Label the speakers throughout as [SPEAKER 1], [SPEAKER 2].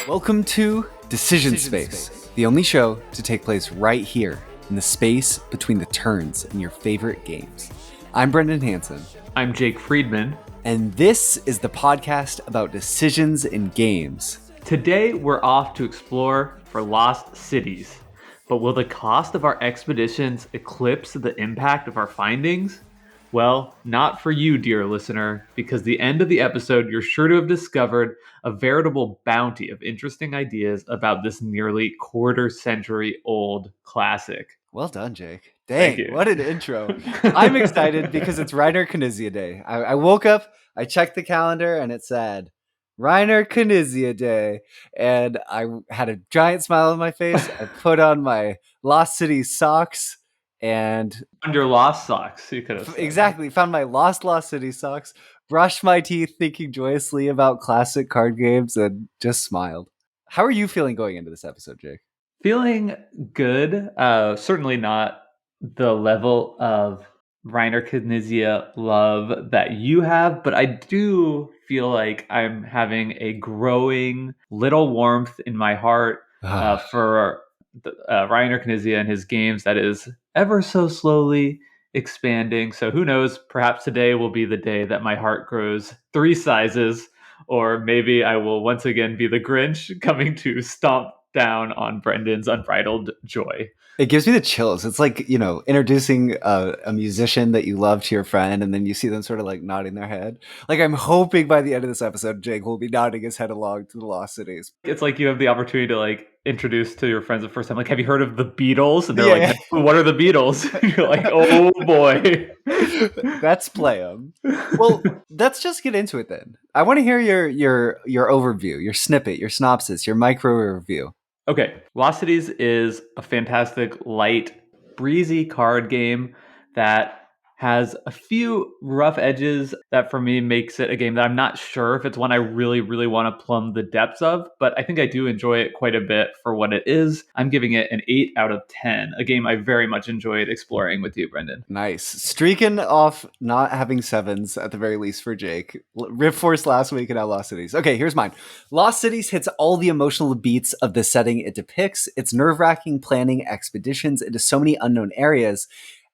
[SPEAKER 1] Welcome to Decision Space, the only show to take place right here in the space between the turns in your favorite games. I'm Brendan Hansen.
[SPEAKER 2] I'm Jake Friedman.
[SPEAKER 1] And this is the podcast about decisions in games.
[SPEAKER 2] Today, we're off to explore for lost cities. But will the cost of our expeditions eclipse the impact of our findings? Well, not for you, dear listener, because the end of the episode, you're sure to have discovered a veritable bounty of interesting ideas about this nearly quarter-century-old classic.
[SPEAKER 1] Well done, Jake.
[SPEAKER 2] Thank
[SPEAKER 1] Dang,
[SPEAKER 2] you.
[SPEAKER 1] what an intro. I'm excited because it's Reiner Knizia Day. I woke up, I checked the calendar, and it said, Reiner Knizia Day. And I had a giant smile on my face. I put on my Lost City socks and...
[SPEAKER 2] Under Lost Socks, you could have said.
[SPEAKER 1] Exactly. Found my Lost City socks, brushed my teeth thinking joyously about classic card games, and just smiled. How are you feeling going into this episode, Jake?
[SPEAKER 2] Feeling good. Certainly not the level of Reiner Knizia love that you have, but I do feel like I'm having a growing little warmth in my heart for Reiner Knizia and his games that is ever so slowly expanding. So who knows, perhaps today will be the day that my heart grows 3 sizes, or maybe I will once again be the Grinch coming to stomp down on Brendan's unbridled joy.
[SPEAKER 1] It gives me the chills. It's like, you know, introducing a musician that you love to your friend, and then you see them sort of like nodding their head. Like, I'm hoping by the end of this episode, Jake will be nodding his head along to the Lost Cities.
[SPEAKER 2] It's like you have the opportunity to like introduce to your friends the first time, like, have you heard of the Beatles? And they're like, what are the Beatles? And you're like, oh boy.
[SPEAKER 1] Let's play them. Well, let's just get into it then. I want to hear your overview, your snippet, your synopsis, your micro review.
[SPEAKER 2] Okay, Lost Cities is a fantastic, light, breezy card game that has a few rough edges that for me makes it a game that I'm not sure if it's one I really, really want to plumb the depths of, but I think I do enjoy it quite a bit for what it is. I'm giving it an 8 out of 10, a game I very much enjoyed exploring with you, Brendan.
[SPEAKER 1] Nice. Streaking off not having 7s at the very least for Jake. Rift Force last week and now Lost Cities. Okay, here's mine. Lost Cities hits all the emotional beats of the setting it depicts. It's nerve-wracking planning expeditions into so many unknown areas.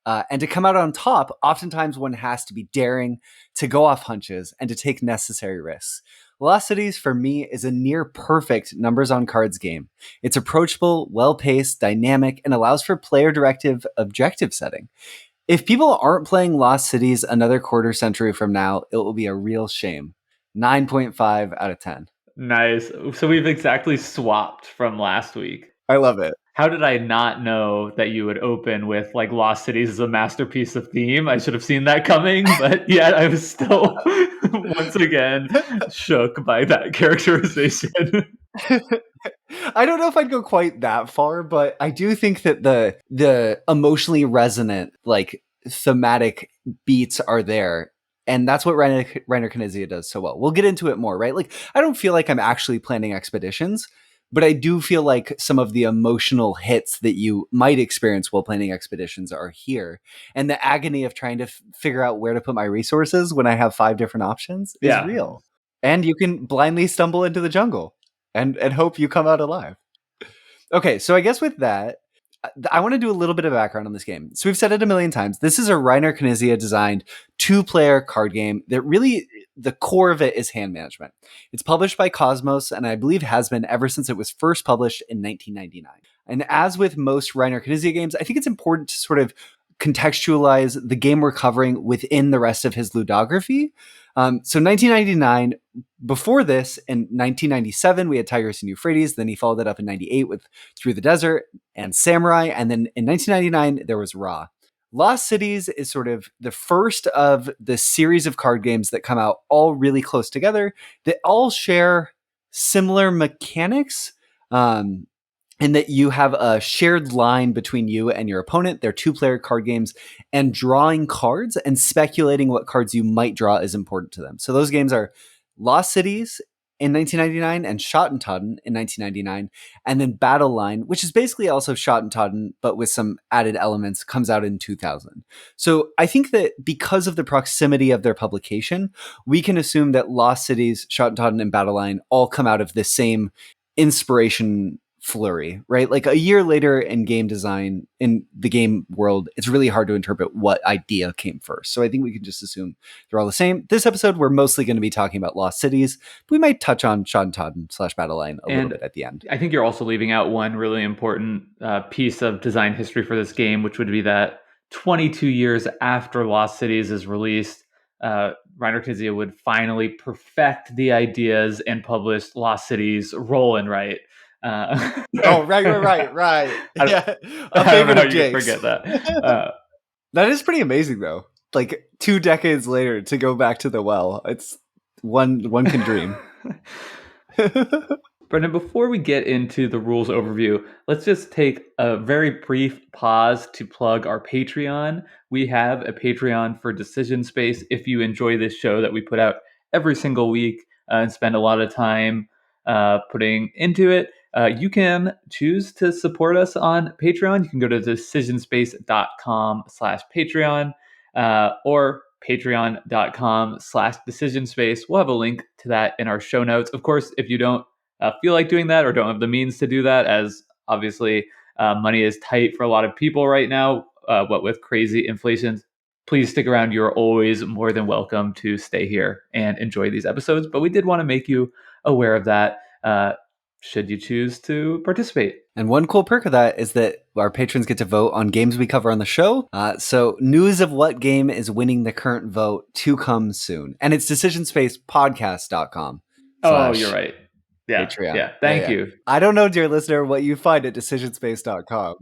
[SPEAKER 1] And to come out on top, oftentimes one has to be daring, to go off hunches, and to take necessary risks. Lost Cities, for me, is a near perfect numbers on cards game. It's approachable, well-paced, dynamic, and allows for player-directive objective setting. If people aren't playing Lost Cities another quarter century from now, it will be a real shame. 9.5 out of 10.
[SPEAKER 2] Nice. So we've exactly swapped from last week.
[SPEAKER 1] I love it.
[SPEAKER 2] How did I not know that you would open with like Lost Cities as a masterpiece of theme? I should have seen that coming, but yet I was still once again shook by that characterization.
[SPEAKER 1] I don't know if I'd go quite that far, but I do think that the emotionally resonant, like thematic beats are there. And that's what Reiner Knizia does so well. We'll get into it more, right? Like, I don't feel like I'm actually planning expeditions, but I do feel like some of the emotional hits that you might experience while planning expeditions are here. And the agony of trying to figure out where to put my resources when I have 5 different options is real. And you can blindly stumble into the jungle and hope you come out alive. Okay, so I guess with that, I want to do a little bit of background on this game. So we've said it a million times. This is a Reiner Knizia designed 2-player card game that really, the core of it is hand management. It's published by Cosmos, and I believe has been ever since it was first published in 1999. And as with most Reiner Knizia games, I think it's important to sort of contextualize the game we're covering within the rest of his ludography. So 1999, before this, in 1997, we had Tigris and Euphrates. Then he followed it up in 98 with Through the Desert and Samurai. And then in 1999, there was Ra. Lost Cities is sort of the first of the series of card games that come out all really close together, that all share similar mechanics. And that you have a shared line between you and your opponent. They're 2-player card games, and drawing cards and speculating what cards you might draw is important to them. So those games are Lost Cities in 1999 and Schottentodden in 1999. And then Battle Line, which is basically also Schottentodden, but with some added elements, comes out in 2000. So I think that because of the proximity of their publication, we can assume that Lost Cities, Schottentodden, and Battle Line all come out of the same inspiration flurry, right? Like a year later in game design, in the game world, it's really hard to interpret what idea came first. So I think we can just assume they're all the same. This episode, we're mostly going to be talking about Lost Cities. But we might touch on Shantan/Battleline a little
[SPEAKER 2] And
[SPEAKER 1] bit at the end.
[SPEAKER 2] I think you're also leaving out one really important piece of design history for this game, which would be that 22 years after Lost Cities is released, Reiner Knizia would finally perfect the ideas and publish Lost Cities roll and write.
[SPEAKER 1] Oh, right. Yeah, a
[SPEAKER 2] I don't know
[SPEAKER 1] favorite
[SPEAKER 2] how
[SPEAKER 1] of
[SPEAKER 2] you could
[SPEAKER 1] Jake's.
[SPEAKER 2] forget that.
[SPEAKER 1] That is pretty amazing, though. Like 2 decades later to go back to the well, it's one can dream.
[SPEAKER 2] Brendan, before we get into the rules overview, let's just take a very brief pause to plug our Patreon. We have a Patreon for Decision Space. If you enjoy this show that we put out every single week and spend a lot of time putting into it, you can choose to support us on Patreon. You can go to decisionspace.com/Patreon or patreon.com/decisionspace. We'll have a link to that in our show notes. Of course, if you don't feel like doing that or don't have the means to do that, as obviously money is tight for a lot of people right now, what with crazy inflation, please stick around. You're always more than welcome to stay here and enjoy these episodes. But we did want to make you aware of that should you choose to participate.
[SPEAKER 1] And one cool perk of that is that our patrons get to vote on games we cover on the show. So news of what game is winning the current vote to come soon. And it's decisionspacepodcast.com.
[SPEAKER 2] Oh, you're right. Yeah.
[SPEAKER 1] Patreon.
[SPEAKER 2] Yeah. Thank you.
[SPEAKER 1] I don't know, dear listener, what you find at decisionspace.com.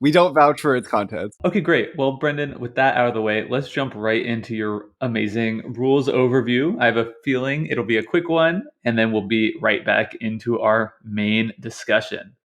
[SPEAKER 1] We don't vouch for its contents.
[SPEAKER 2] Okay, great. Well, Brendan, with that out of the way, let's jump right into your amazing rules overview. I have a feeling it'll be a quick one, and then we'll be right back into our main discussion.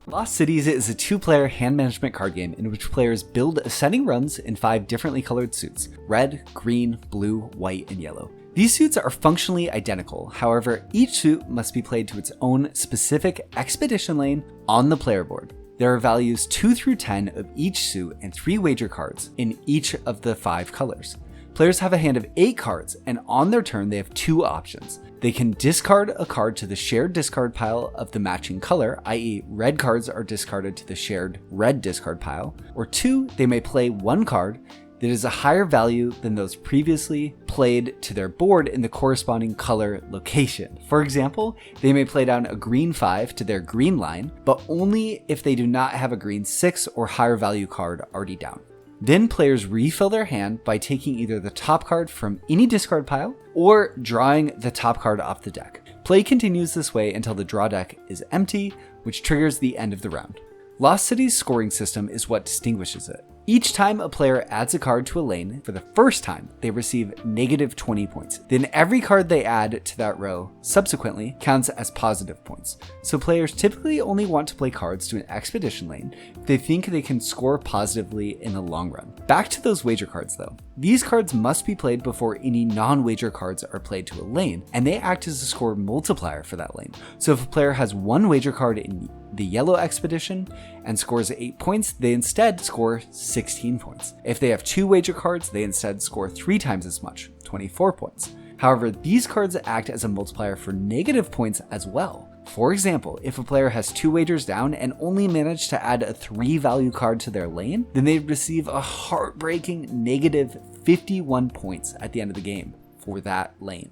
[SPEAKER 1] Lost Cities is a 2-player hand management card game in which players build ascending runs in 5 differently colored suits: red, green, blue, white, and yellow. These suits are functionally identical, however, each suit must be played to its own specific expedition lane on the player board. There are values 2 through 10 of each suit and 3 wager cards in each of the 5 colors. Players have a hand of 8 cards, and on their turn they have 2 options. They can discard a card to the shared discard pile of the matching color, i.e. red cards are discarded to the shared red discard pile, or 2, they may play 1 card that is a higher value than those previously played to their board in the corresponding color location. For example, they may play down a green 5 to their green line, but only if they do not have a green 6 or higher value card already down. Then players refill their hand by taking either the top card from any discard pile or drawing the top card off the deck. Play continues this way until the draw deck is empty, which triggers the end of the round. Lost Cities' scoring system is what distinguishes it. Each time a player adds a card to a lane for the first time, they receive negative 20 points. Then every card they add to that row subsequently counts as positive points. So players typically only want to play cards to an expedition lane if they think they can score positively in the long run. Back to those wager cards though. These cards must be played before any non-wager cards are played to a lane, and they act as a score multiplier for that lane. So if a player has 1 wager card in the yellow expedition and scores 8 points, they instead score 16 points. If they have 2 wager cards, they instead score 3 times as much, 24 points. However, these cards act as a multiplier for negative points as well. For example, if a player has 2 wagers down and only managed to add a 3 value card to their lane, then they receive a heartbreaking negative 51 points at the end of the game for that lane.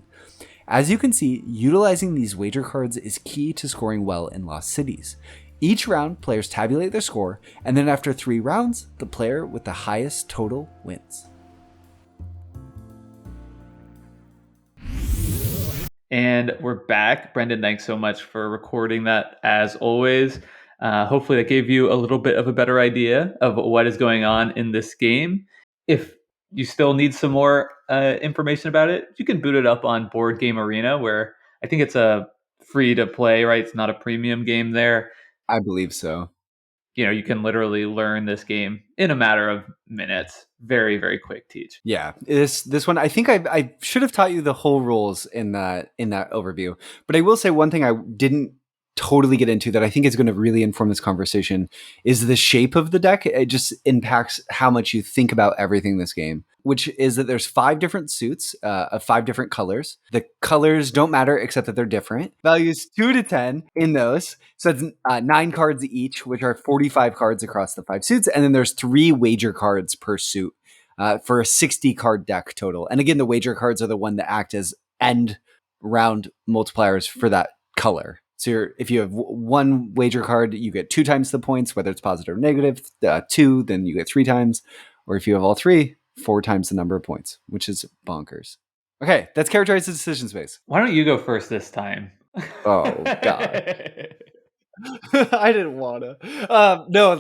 [SPEAKER 1] As you can see, utilizing these wager cards is key to scoring well in Lost Cities. Each round, players tabulate their score, and then after 3 rounds, the player with the highest total wins.
[SPEAKER 2] And we're back. Brendan, thanks so much for recording that as always. Hopefully that gave you a little bit of a better idea of what is going on in this game. If you still need some more information about it, you can boot it up on Board Game Arena, where I think it's a free to play, right? It's not a premium game there.
[SPEAKER 1] I believe so.
[SPEAKER 2] You know, you can literally learn this game in a matter of minutes. Very, very quick teach.
[SPEAKER 1] Yeah, this one, I think I should have taught you the whole rules in that overview. But I will say one thing I didn't totally get into that I think is going to really inform this conversation is the shape of the deck. It just impacts how much you think about everything in this game. which is that there's 5 different suits of 5 different colors. The colors don't matter except that they're different. Values 2 to 10 in those. So it's 9 cards each, which are 45 cards across the 5 suits. And then there's 3 wager cards per suit for a 60 card deck total. And again, the wager cards are the one that act as end round multipliers for that color. So if you have 1 wager card, you get 2 times the points, whether it's positive or negative. 2, then you get 3 times. Or if you have all 3, 4 times the number of points, which is bonkers. Okay, that's characterized as decision space.
[SPEAKER 2] Why don't you go first this time?
[SPEAKER 1] Oh, God. I didn't want to. No,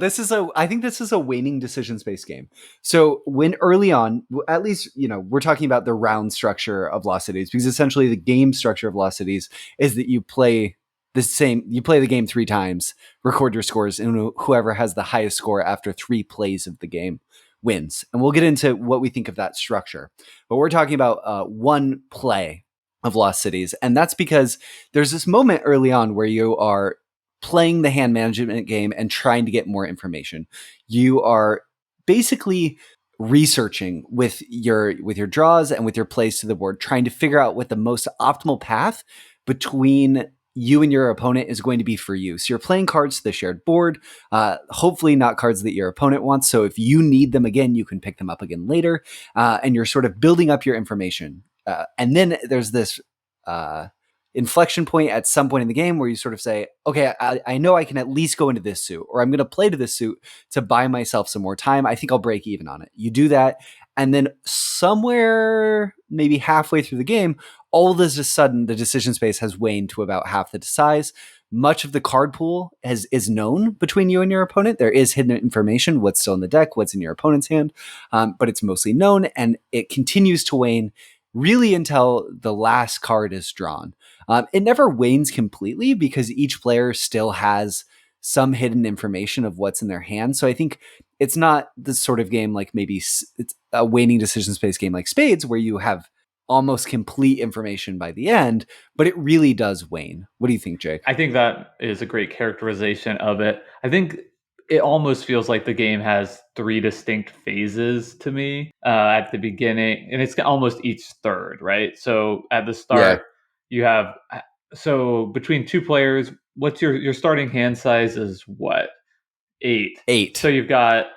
[SPEAKER 1] I think this is a waning decision space game. So when early on, at least, we're talking about the round structure of Lost Cities, because essentially the game structure of Lost Cities is that you play the game 3 times, record your scores, and whoever has the highest score after 3 plays of the game wins. And we'll get into what we think of that structure. But we're talking about 1 play of Lost Cities. And that's because there's this moment early on where you are playing the hand management game and trying to get more information. You are basically researching with your draws and with your plays to the board, trying to figure out what the most optimal path between you and your opponent is going to be for you. So you're playing cards to the shared board, hopefully not cards that your opponent wants. So if you need them again, you can pick them up again later, and you're sort of building up your information. And then there's this inflection point at some point in the game where you sort of say, okay, I know I can at least go into this suit, or I'm going to play to this suit to buy myself some more time. I think I'll break even on it. You do that. And then somewhere maybe halfway through the game, all of a sudden the decision space has waned to about half the size. Much of the card pool is known between you and your opponent. There is hidden information, what's still in the deck, what's in your opponent's hand, but it's mostly known, and it continues to wane really until the last card is drawn. It never wanes completely because each player still has some hidden information of what's in their hand. So I think it's not the sort of game like maybe it's a waning decision space game like Spades, where you have almost complete information by the end, but it really does wane. What do you think, Jake?
[SPEAKER 2] I think that is a great characterization of it. I think it almost feels like the game has 3 distinct phases to me at the beginning, and it's almost each third, right? So at the start, you have between 2 players, what's your starting hand size is what? 8.
[SPEAKER 1] 8.
[SPEAKER 2] So you've got,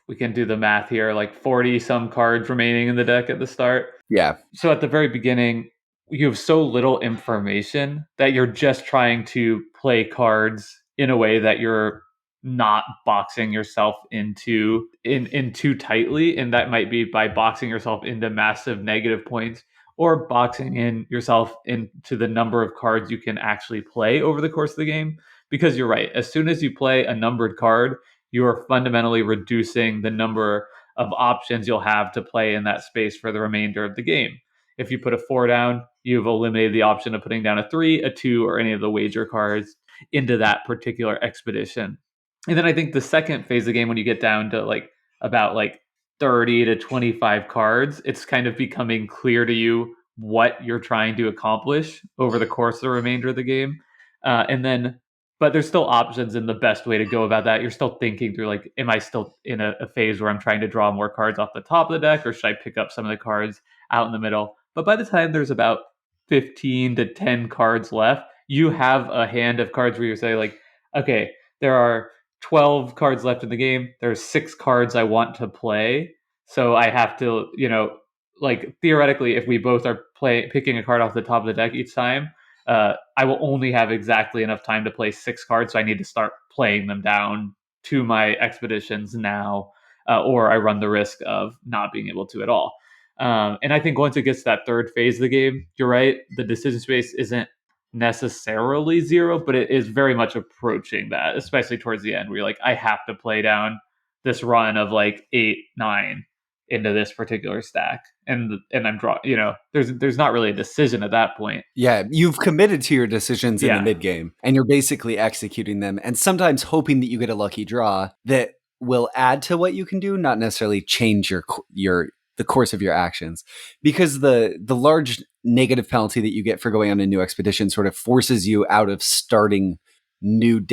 [SPEAKER 2] we can do the math here, like 40 some cards remaining in the deck at the start.
[SPEAKER 1] Yeah.
[SPEAKER 2] So at the very beginning, you have so little information that you're just trying to play cards in a way that you're not boxing yourself into in too tightly, and that might be by boxing yourself into massive negative points, or boxing in yourself into the number of cards you can actually play over the course of the game. Because you're right, as soon as you play a numbered card, you are fundamentally reducing the number of options you'll have to play in that space for the remainder of the game. If you put a 4 down, you've eliminated the option of putting down a 3, a 2, or any of the wager cards into that particular expedition. And then I think the second phase of the game, when you get down to about 30 to 25 cards, it's kind of becoming clear to you what you're trying to accomplish over the course of the remainder of the game. But there's still options in the best way to go about that. You're still thinking through, am I still in a phase where I'm trying to draw more cards off the top of the deck, or should I pick up some of the cards out in the middle? But by the time there's about 15 to 10 cards left, you have a hand of cards where you say, okay, there are 12 cards left in the game. There's 6 cards I want to play. So I have to, theoretically, if we both are picking a card off the top of the deck each time, I will only have exactly enough time to play 6 cards. So I need to start playing them down to my expeditions now, or I run the risk of not being able to at all. And I think once it gets to that third phase of the game, you're right, the decision space isn't necessarily 0, but it is very much approaching that, especially towards the end, where you're I have to play down this run of 8, 9 into this particular stack, and I'm there's not really a decision at that point.
[SPEAKER 1] Yeah, you've committed to your decisions in the mid game, and you're basically executing them, and sometimes hoping that you get a lucky draw that will add to what you can do, not necessarily change the course of your actions, because the large negative penalty that you get for going on a new expedition sort of forces you out of starting new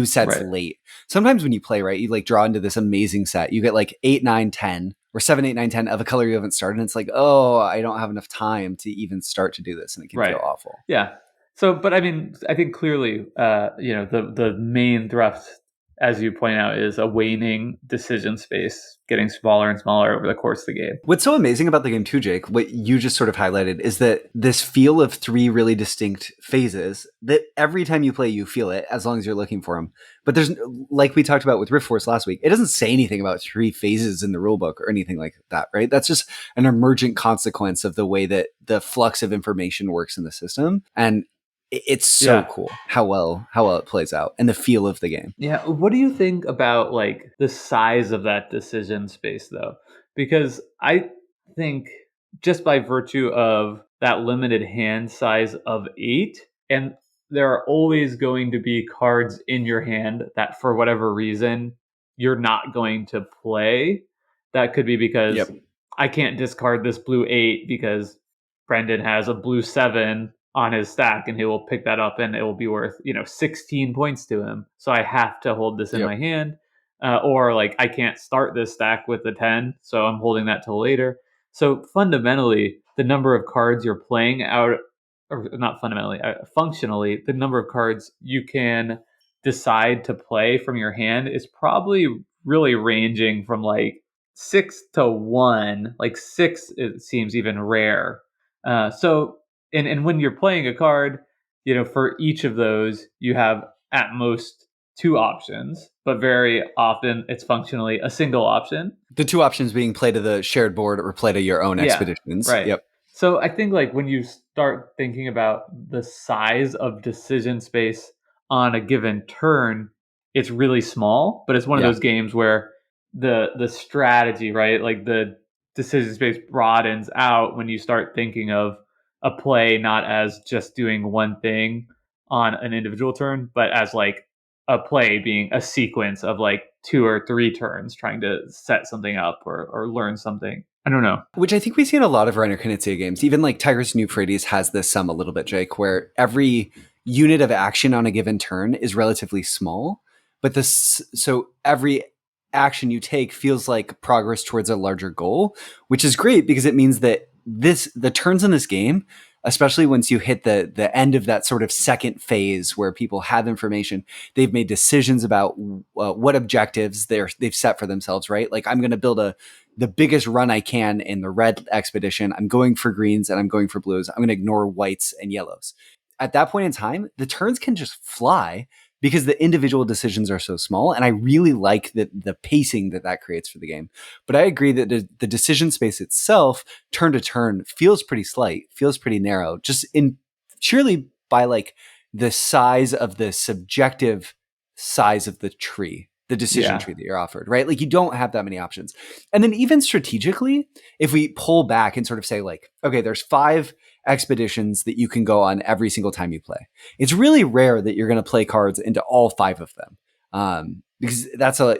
[SPEAKER 1] sets late. Sometimes when you play, right, you draw into this amazing set, you get 8, 9, 10, or 7, 8, 9, 10 of a color you haven't started. And it's like, oh, I don't have enough time to even start to do this. And it can feel
[SPEAKER 2] Right.
[SPEAKER 1] awful.
[SPEAKER 2] Yeah. So, but I mean, I think clearly, the main thrust, as you point out, is a waning decision space, getting smaller and smaller over the course of the game.
[SPEAKER 1] What's so amazing about the game too, Jake, what you just sort of highlighted, is that this feel of 3 really distinct phases that every time you play, you feel it as long as you're looking for them. But there's, like we talked about with Rift Force last week, it doesn't say anything about 3 phases in the rulebook or anything like that, right? That's just an emergent consequence of the way that the flux of information works in the system. And it's so cool how well it plays out and the feel of the game.
[SPEAKER 2] Yeah. What do you think about like the size of that decision space though? Because I think just by virtue of that limited hand size of 8, and there are always going to be cards in your hand that for whatever reason you're not going to play. That could be because I can't discard this blue 8 because Brendan has a blue 7 on his stack and he will pick that up and it will be worth 16 points to him, so I have to hold this in my hand. Or like I can't start this stack with the 10, so I'm holding that till later. So fundamentally the number of cards you're playing out, or not fundamentally, functionally the number of cards you can decide to play from your hand is probably really ranging from like 6 to 1. Like 6, it seems even rare. And when you're playing a card, for each of those, you have at most 2 options, but very often it's functionally a single option.
[SPEAKER 1] The 2 options being play to the shared board or play to your own expeditions.
[SPEAKER 2] Right.
[SPEAKER 1] Yep.
[SPEAKER 2] So I think like when you start thinking about the size of decision space on a given turn, it's really small, but it's one of those games where the strategy, right? Like the decision space broadens out when you start thinking of a play not as just doing one thing on an individual turn, but as like a play being a sequence of like 2 or 3 turns trying to set something up or learn something. I don't know.
[SPEAKER 1] Which I think we see in a lot of Reiner Knizia games. Even like Tigris New Euphrates has this a little bit, Jake, where every unit of action on a given turn is relatively small, but so every action you take feels like progress towards a larger goal, which is great because it means that the turns in this game, especially once you hit the end of that sort of second phase where people have information, they've made decisions about what objectives they've set for themselves, right? Like I'm going to build the biggest run I can in the red expedition. I'm going for greens and I'm going for blues. I'm going to ignore whites and yellows. At that point in time, the turns can just fly because the individual decisions are so small. And I really like the pacing that creates for the game. But I agree that the decision space itself, turn to turn, feels pretty slight, feels pretty narrow, just surely by like the size of the subjective size of the tree, the decision tree that you're offered, right? Like you don't have that many options. And then even strategically, if we pull back and sort of say like, okay, there's 5 expeditions that you can go on every single time you play. It's really rare that you're going to play cards into all 5 of them. Because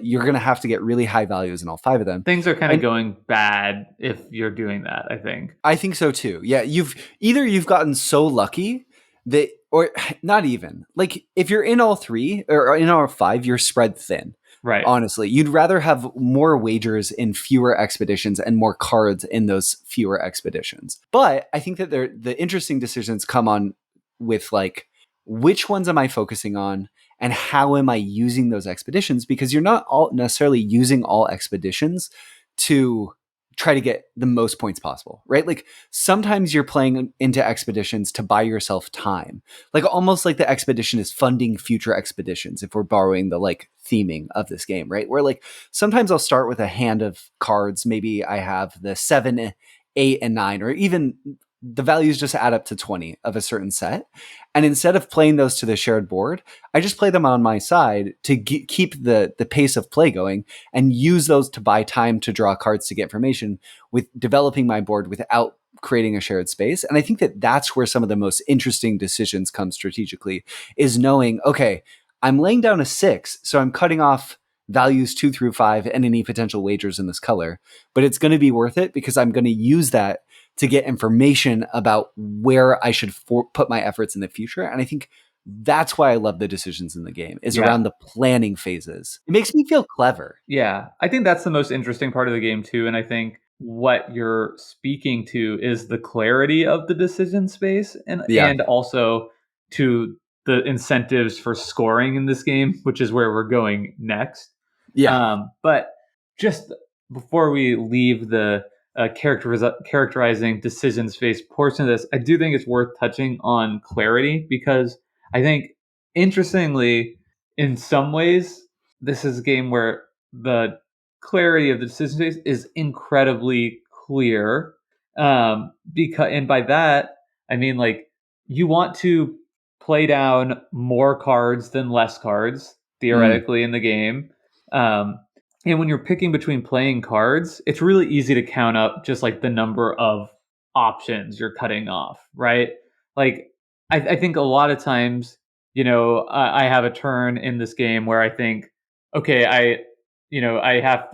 [SPEAKER 1] you're going to have to get really high values in all 5 of them.
[SPEAKER 2] Things are kind of going bad if you're doing that, I think.
[SPEAKER 1] I think so too. Yeah. You've gotten so lucky that, or not even like if you're in all 3 or in all 5, you're spread thin.
[SPEAKER 2] Right.
[SPEAKER 1] Honestly, you'd rather have more wagers in fewer expeditions and more cards in those fewer expeditions. But I think that the interesting decisions come on with like, which ones am I focusing on and how am I using those expeditions? Because you're not all necessarily using all expeditions to try to get the most points possible, right? Like sometimes you're playing into expeditions to buy yourself time, like almost like the expedition is funding future expeditions. If we're borrowing the like theming of this game, right? Where like sometimes I'll start with a hand of cards. Maybe I have the 7, 8, and 9, or even the values just add up to 20 of a certain set. And instead of playing those to the shared board, I just play them on my side to keep the pace of play going and use those to buy time to draw cards to get information with developing my board without creating a shared space. And I think that that's where some of the most interesting decisions come strategically, is knowing, okay, I'm laying down a 6, so I'm cutting off values 2 through 5 and any potential wagers in this color, but it's going to be worth it because I'm going to use that to get information about where I should put my efforts in the future. And I think That's why I love the decisions in the game, is
[SPEAKER 2] Yeah.
[SPEAKER 1] around the planning phases. It makes me feel clever.
[SPEAKER 2] Yeah, I think that's the most interesting part of the game too, and I think what you're speaking to is the clarity of the decision space
[SPEAKER 1] Yeah.
[SPEAKER 2] and also to the incentives for scoring in this game, which is where we're going next.
[SPEAKER 1] Yeah.
[SPEAKER 2] But just before we leave the characterizing decision space portion of this, I do think it's worth touching on clarity because I think, interestingly, in some ways, this is a game where the clarity of the decision space is incredibly clear. Because, and by that, I mean like you want to play down more cards than less cards
[SPEAKER 1] Mm,
[SPEAKER 2] theoretically in the game. Um, and when you're picking between playing cards, it's really easy to count up just like the number of options you're cutting off, right? Like, I think a lot of times, I have a turn in this game where I think, okay, I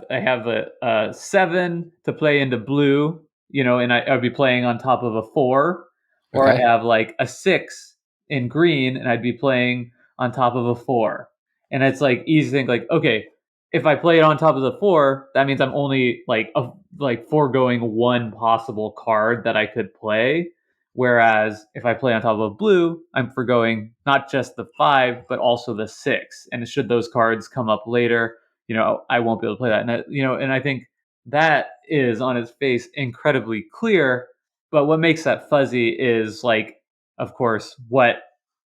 [SPEAKER 2] have a 7 to play into blue, and I'd be playing on top of a 4, or I
[SPEAKER 1] okay.
[SPEAKER 2] have like a 6 in green, and I'd be playing on top of a 4. And it's like easy to think like, okay, if I play it on top of the 4, that means I'm only like foregoing one possible card that I could play. Whereas if I play on top of blue, I'm foregoing not just the 5, but also the 6. And should those cards come up later, I won't be able to play that. And I think that is on its face incredibly clear. But what makes that fuzzy is like, of course, what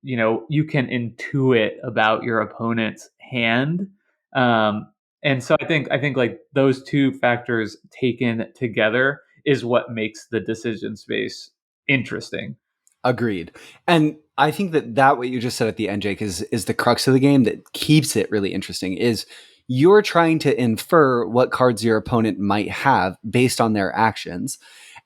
[SPEAKER 2] you can intuit about your opponent's hand. And so I think like those two factors taken together is what makes the decision space interesting.
[SPEAKER 1] Agreed. And I think that what you just said at the end, Jake, is the crux of the game that keeps it really interesting. Is you're trying to infer what cards your opponent might have based on their actions.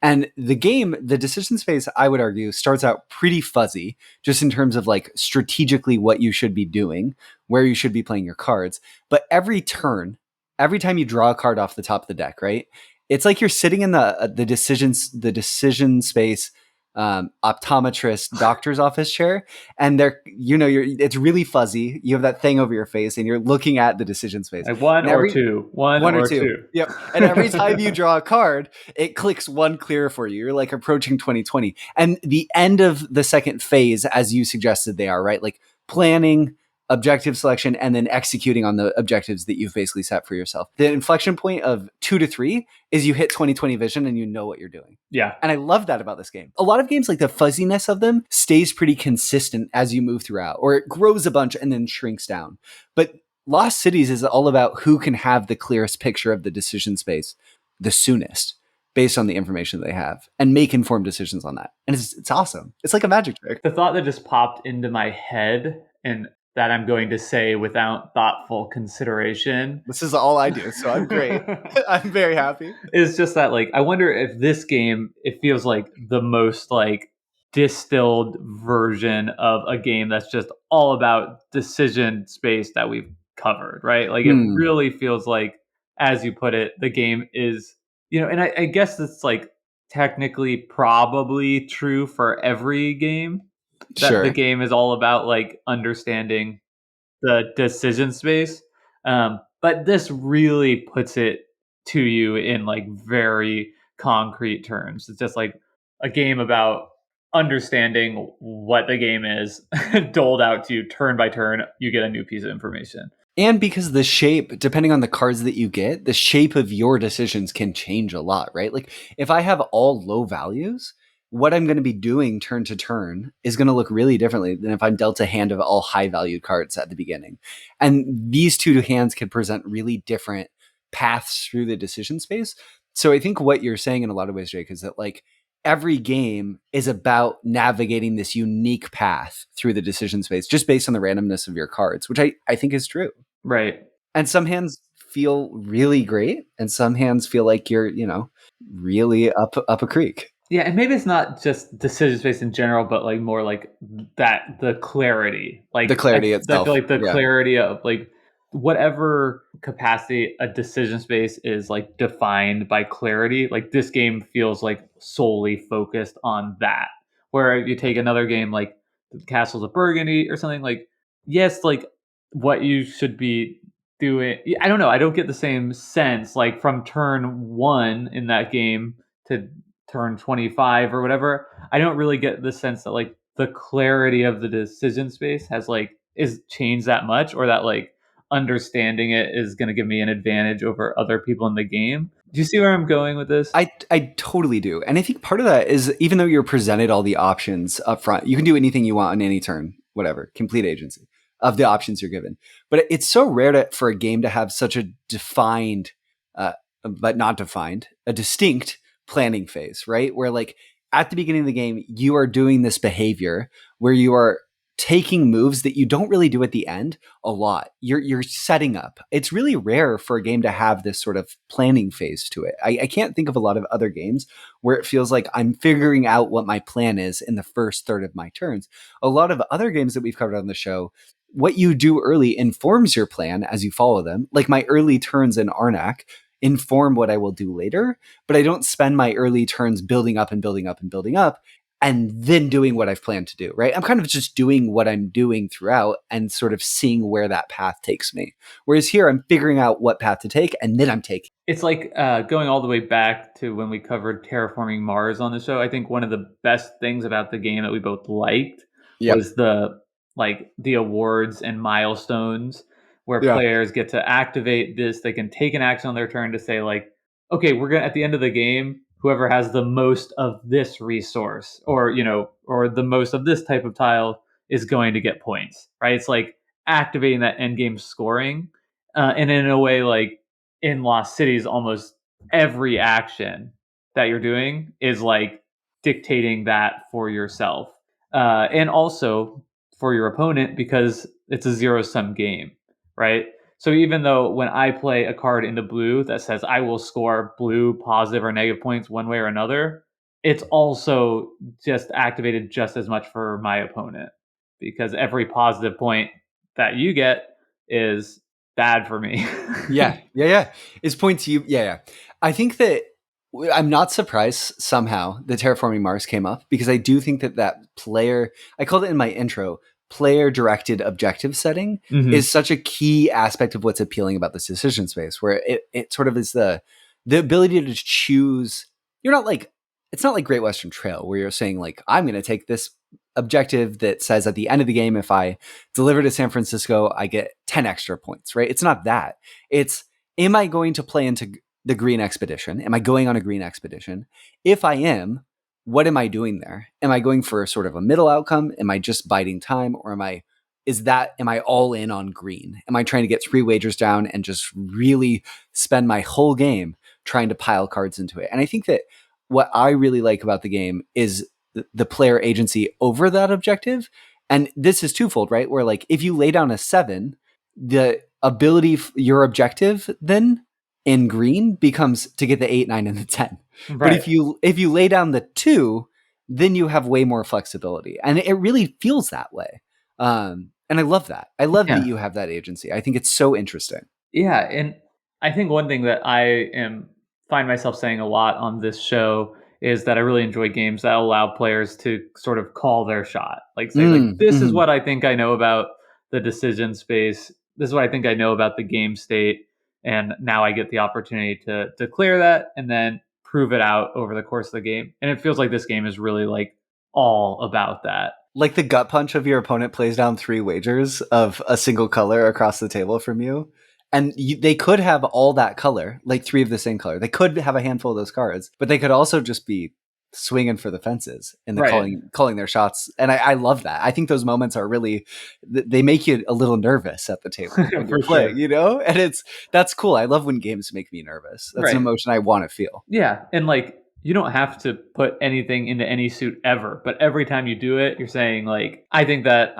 [SPEAKER 1] And the game, the decision space, I would argue, starts out pretty fuzzy, just in terms of like strategically what you should be doing, where you should be playing your cards. But every turn, every time you draw a card off the top of the deck, right? It's like you're sitting in the decision space optometrist doctor's office chair, and it's really fuzzy. You have that thing over your face and you're looking at the decision space,
[SPEAKER 2] Like one
[SPEAKER 1] and
[SPEAKER 2] or
[SPEAKER 1] every
[SPEAKER 2] two, one
[SPEAKER 1] one or
[SPEAKER 2] or
[SPEAKER 1] two.
[SPEAKER 2] two.
[SPEAKER 1] Yep. And every time you draw a card, it clicks one clear for you. You're like approaching 2020. And the end of the second phase, as you suggested they are, right? Like planning, objective selection, and then executing on the objectives that you've basically set for yourself. The inflection point of 2 to 3 is you hit 2020 vision and you know what you're doing.
[SPEAKER 2] Yeah.
[SPEAKER 1] And I love that about this game. A lot of games, like the fuzziness of them stays pretty consistent as you move throughout, or it grows a bunch and then shrinks down. But Lost Cities is all about who can have the clearest picture of the decision space the soonest based on the information they have and make informed decisions on that. And it's awesome. It's like a magic trick.
[SPEAKER 2] The thought that just popped into my head and that I'm going to say without thoughtful consideration
[SPEAKER 1] This is all I do, so I'm great. I'm very happy.
[SPEAKER 2] is just that like I wonder if this game it feels like the most like distilled version of a game that's just all about decision space that we've covered, right? Like it
[SPEAKER 1] Hmm.
[SPEAKER 2] really feels like, as you put it, the game is, and I guess it's like technically probably true for every game that the
[SPEAKER 1] Sure.
[SPEAKER 2] game is all about like understanding the decision space. But this really puts it to you in like very concrete terms. It's just like a game about understanding what the game is doled out to you turn by turn. You get a new piece of information.
[SPEAKER 1] And because the shape, depending on the cards that you get, the shape of your decisions can change a lot, right? Like if I have all low values, what I'm going to be doing turn to turn is going to look really differently than if I'm dealt a hand of all high valued cards at the beginning. And these two hands can present really different paths through the decision space. So I think what you're saying in a lot of ways, Jake, is that like every game is about navigating this unique path through the decision space just based on the randomness of your cards, which I think is true.
[SPEAKER 2] Right.
[SPEAKER 1] And some hands feel really great, and some hands feel like you're, really up a creek.
[SPEAKER 2] Yeah, and maybe it's not just decision space in general, but like more like that the clarity,
[SPEAKER 1] The
[SPEAKER 2] like
[SPEAKER 1] clarity
[SPEAKER 2] the
[SPEAKER 1] itself.
[SPEAKER 2] like the
[SPEAKER 1] Yeah.
[SPEAKER 2] clarity of like whatever capacity a decision space is like defined by clarity. Like this game feels like solely focused on that. Where if you take another game like Castles of Burgundy or something, like, yes, like, what you should be doing, I don't know, I don't get the same sense, like, from turn 1 in that game to turn 25 or whatever, I don't really get the sense that, like, the clarity of the decision space has, like, is changed that much, or that, like, understanding it is gonna give me an advantage over other people in the game. Do you see where I'm going with this?
[SPEAKER 1] I totally do. And I think part of that is even though you're presented all the options up front, you can do anything you want on any turn, whatever, complete agency of the options you're given. But it's so rare for a game to have such a defined, but not defined, a distinct planning phase, right? Where like at the beginning of the game, you are doing this behavior where you are taking moves that you don't really do at the end a lot. You're setting up. It's really rare for a game to have this sort of planning phase to it. I can't think of a lot of other games where it feels like I'm figuring out what my plan is in the first third of my turns. A lot of other games that we've covered on the show, what you do early informs your plan as you follow them. Like my early turns in Arnak inform what I will do later, but I don't spend my early turns building up and building up and building up and then doing what I've planned to do, right? I'm kind of just doing what I'm doing throughout and sort of seeing where that path takes me. Whereas here, I'm figuring out what path to take and then I'm taking.
[SPEAKER 2] It's like going all the way back to when we covered Terraforming Mars on the show. I think one of the best things about the game that we both liked
[SPEAKER 1] Yep.
[SPEAKER 2] was the awards and milestones where
[SPEAKER 1] Yeah.
[SPEAKER 2] players get to activate this. They can take an action on their turn to say like, okay, we're gonna at the end of the game, whoever has the most of this resource, or or the most of this type of tile is going to get points. Right? It's like activating that end game scoring, and in a way like in Lost Cities, almost every action that you're doing is like dictating that for yourself, and also for your opponent because it's a zero sum game, right? So even though when I play a card into blue that says I will score blue positive or negative points one way or another, it's also just activated just as much for my opponent because every positive point that you get is bad for me.
[SPEAKER 1] Yeah. Yeah. Yeah. It's points you. Yeah. Yeah. I think that I'm not surprised somehow the Terraforming Mars came up because I do think that player, I called it in my intro, player directed objective setting
[SPEAKER 2] Mhm.
[SPEAKER 1] is such a key aspect of what's appealing about this decision space where it sort of is the ability to choose. You're not like, it's not like Great Western Trail where you're saying like, I'm going to take this objective that says at the end of the game, if I deliver to San Francisco, I get 10 extra points, right? It's not that. It's, am I going to play into the green expedition? Am I going on a green expedition? If I am, what am I doing there? Am I going for sort of a middle outcome? Am I just biding time? Or am I all in on green? Am I trying to get 3 wagers down and just really spend my whole game trying to pile cards into it? And I think that what I really like about the game is the player agency over that objective. And this is twofold, right? Where like if you lay down a 7, the ability, your objective then in green becomes to get the 8, 9, and the 10. But
[SPEAKER 2] Right.
[SPEAKER 1] if you lay down the 2, then you have way more flexibility, and it really feels that way. And I love that. I love that
[SPEAKER 2] Yeah.
[SPEAKER 1] you have that agency. I think it's so interesting.
[SPEAKER 2] Yeah, and I think one thing that I am find myself saying a lot on this show is that I really enjoy games that allow players to sort of call their shot. Like say like this is
[SPEAKER 1] Mhm.
[SPEAKER 2] what I think I know about the decision space. This is what I think I know about the game state, and now I get the opportunity to declare that and then prove it out over the course of the game. And it feels like this game is really like all about that.
[SPEAKER 1] Like the gut punch of your opponent plays down 3 wagers of a single color across the table from you. And they could have all that color, like 3 of the same color. They could have a handful of those cards, but they could also just be swinging for the fences and the
[SPEAKER 2] Right.
[SPEAKER 1] calling their shots. And I love that. I think those moments are really, they make you a little nervous at the table when you're
[SPEAKER 2] For
[SPEAKER 1] playing,
[SPEAKER 2] sure.
[SPEAKER 1] you know? And that's cool. I love when games make me nervous. That's an
[SPEAKER 2] Right.
[SPEAKER 1] emotion I want to feel.
[SPEAKER 2] Yeah, and, like, you don't have to put anything into any suit ever, but every time you do it, you're saying, like, "I think that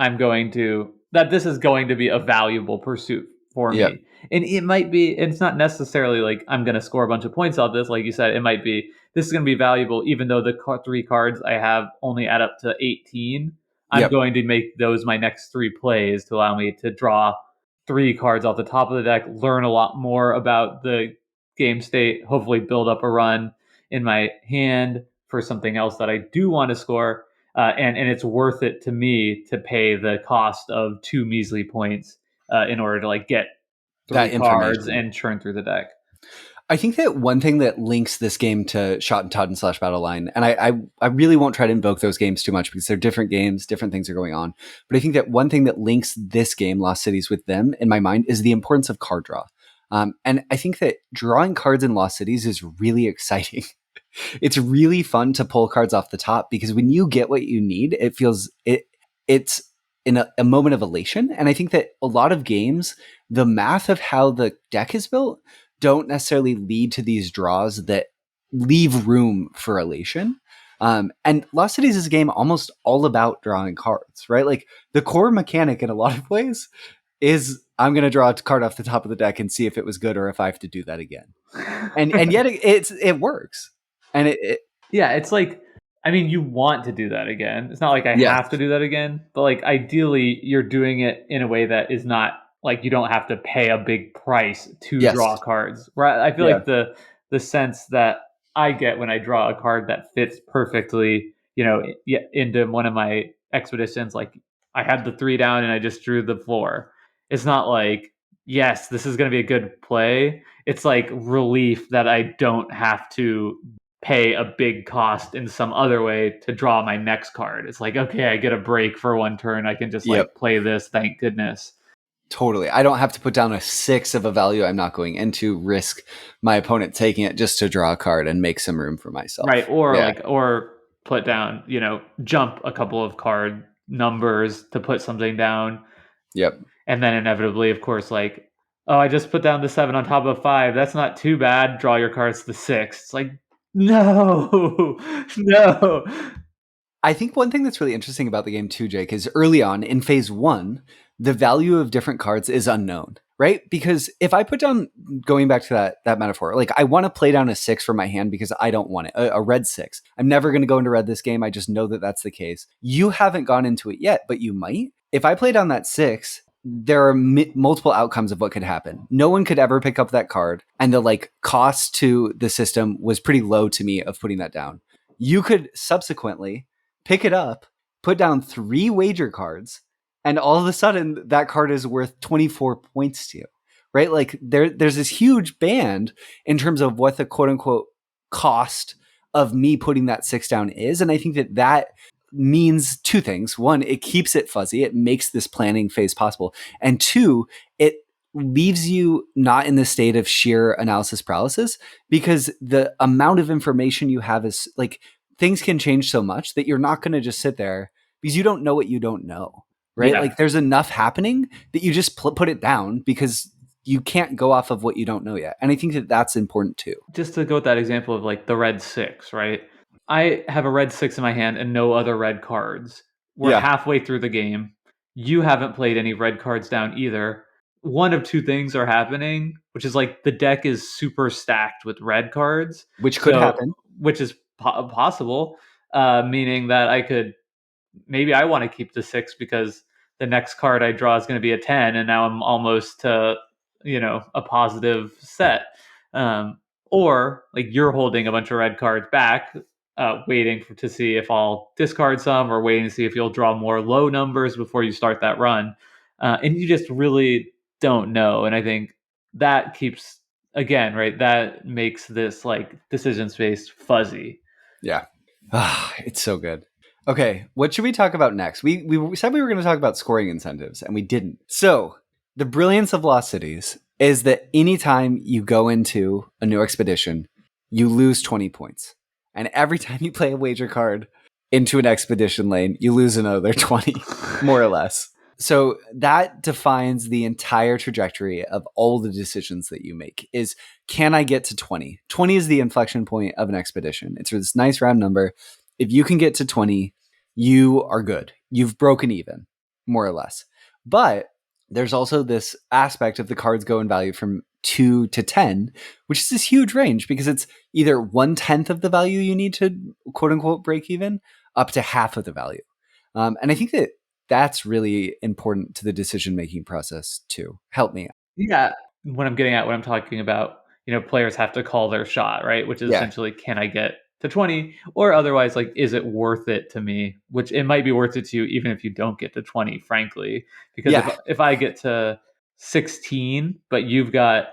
[SPEAKER 2] this is going to be a valuable pursuit for
[SPEAKER 1] Yep.
[SPEAKER 2] me." And it might be it's not necessarily like I'm gonna score a bunch of points off this, like you said, it might be, "This is gonna be valuable even though the 3 cards I have only add up to 18. I'm
[SPEAKER 1] Yep.
[SPEAKER 2] going to make those my next 3 plays to allow me to draw 3 cards off the top of the deck, learn a lot more about the game state, hopefully build up a run in my hand for something else that I do want to score. and it's worth it to me to pay the cost of 2 measly points in order to like get three
[SPEAKER 1] That
[SPEAKER 2] cards
[SPEAKER 1] information.
[SPEAKER 2] and churn through the deck.
[SPEAKER 1] I think that one thing that links this game to Shot and Todd and Slash Battle Line, and I really won't try to invoke those games too much because they're different games, different things are going on. But I think that one thing that links this game, Lost Cities, with them in my mind is the importance of card draw. And I think that drawing cards in Lost Cities is really exciting. It's really fun to pull cards off the top because when you get what you need, it's in a moment of elation. And I think that a lot of games, the math of how the deck is built don't necessarily lead to these draws that leave room for elation. And Lost Cities is a game almost all about drawing cards, right? Like the core mechanic in a lot of ways is I'm going to draw a card off the top of the deck and see if it was good or if I have to do that again. And yet it works. And
[SPEAKER 2] Yeah, it's like, I mean, you want to do that again. It's not like I
[SPEAKER 1] yes,
[SPEAKER 2] have to do that again, but like ideally, you're doing it in a way that is not like you don't have to pay a big price to
[SPEAKER 1] yes,
[SPEAKER 2] draw cards. Right? I feel
[SPEAKER 1] yeah,
[SPEAKER 2] like the sense that I get when I draw a card that fits perfectly, into one of my expeditions, like I had the 3 down and I just drew the 4. It's not like, yes, this is going to be a good play. It's like relief that I don't have to pay a big cost in some other way to draw my next card. It's like, okay, I get a break for one turn. I can just
[SPEAKER 1] yep,
[SPEAKER 2] like play this, thank goodness.
[SPEAKER 1] totally. I don't have to put down a 6 of a value I'm not going into, risk my opponent taking it just to draw a card and make some room for
[SPEAKER 2] Right.
[SPEAKER 1] myself.
[SPEAKER 2] Or
[SPEAKER 1] Yeah,
[SPEAKER 2] like or put down, jump a couple of card numbers to put something down.
[SPEAKER 1] yep.
[SPEAKER 2] And then inevitably, of course, like, oh, I just put down the 7 on top of 5. That's not too bad. Draw your cards to the 6. It's like, no, no.
[SPEAKER 1] I think one thing that's really interesting about the game too, Jake, is early on in phase one, the value of different cards is unknown, right? Because if I put down, going back to that metaphor, like I want to play down a 6 for my hand because I don't want it, a red 6. I'm never going to go into red this game. I just know that that's the case. You haven't gone into it yet, but you might. If I play down that 6, there are multiple outcomes of what could happen. No one could ever pick up that card, and the like cost to the system was pretty low to me of putting that down. You could subsequently pick it up, put down 3 wager cards, and all of a sudden that card is worth 24 points to you. Right? Like there's this huge band in terms of what the quote unquote cost of me putting that 6 down is. And I think that means two things. One, it keeps it fuzzy. It makes this planning phase possible. And two, it leaves you not in the state of sheer analysis paralysis because the amount of information you have is like things can change so much that you're not going to just sit there because you don't know what you don't know, right?
[SPEAKER 2] Yeah.
[SPEAKER 1] Like there's enough happening that you just put it down because you can't go off of what you don't know yet. And I think that that's important too.
[SPEAKER 2] Just to go with that example of like the red 6, right? I have a red 6 in my hand and no other red cards. We're
[SPEAKER 1] Yeah.
[SPEAKER 2] halfway through the game. You haven't played any red cards down either. One of two things are happening, which is like the deck is super stacked with red cards.
[SPEAKER 1] Which could
[SPEAKER 2] So,
[SPEAKER 1] happen.
[SPEAKER 2] which is possible, meaning that maybe I want to keep the 6 because the next card I draw is going to be a 10, and now I'm almost to, a positive set. Or like you're holding a bunch of red cards back, waiting to see if I'll discard some, or waiting to see if you'll draw more low numbers before you start that run. And you just really don't know. And I think that keeps, again, right, that makes this like decision space fuzzy.
[SPEAKER 1] Yeah. It's so good. Okay, what should we talk about next? We said we were going to talk about scoring incentives, and we didn't. So, the brilliance of Lost Cities is that anytime you go into a new expedition, you lose 20 points. And every time you play a wager card into an expedition lane, you lose another 20, more or less. So that defines the entire trajectory of all the decisions that you make is can I get to 20? 20 is the inflection point of an expedition. It's this nice round number. If you can get to 20, you are good. You've broken even, more or less. But there's also this aspect of the cards go in value from 2 to 10, which is this huge range because it's either 1/10 of the value you need to quote unquote break even up to half of the value. And I think that that's really important to the decision making process too. Help me.
[SPEAKER 2] Yeah, when I'm talking about, players have to call their shot, right? Which is
[SPEAKER 1] Yeah.
[SPEAKER 2] essentially, can I get to 20, or otherwise, like, is it worth it to me? Which it might be worth it to you even if you don't get to 20, frankly. Because
[SPEAKER 1] Yeah,
[SPEAKER 2] if I get to 16, but you've got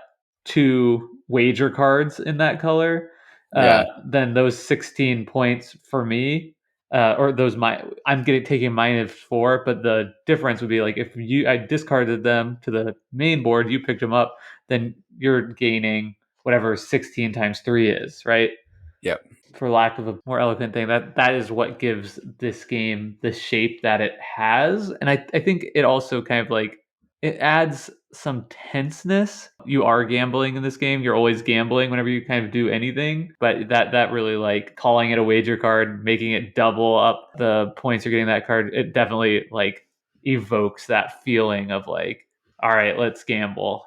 [SPEAKER 2] two wager cards in that color,
[SPEAKER 1] yeah,
[SPEAKER 2] then those 16 points for me, or those my I'm getting taking -4, but the difference would be like if I discarded them to the main board, you picked them up, then you're gaining whatever 16 times 3 is, right?
[SPEAKER 1] yeah.
[SPEAKER 2] For lack of a more eloquent thing, that is what gives this game the shape that it has. And I think it also kind of like it adds some tenseness. You are gambling in this game. You're always gambling whenever you kind of do anything. But that really, like, calling it a wager card, making it double up the points you're getting that card, it definitely like evokes that feeling of like, all right, let's gamble.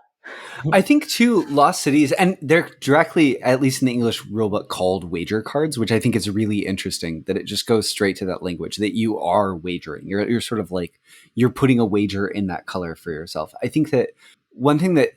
[SPEAKER 1] I think too, Lost Cities, and they're directly, at least in the English rulebook, called wager cards, which I think is really interesting. That it just goes straight to that language that you are wagering. You're sort of like you're putting a wager in that color for yourself. I think that one thing that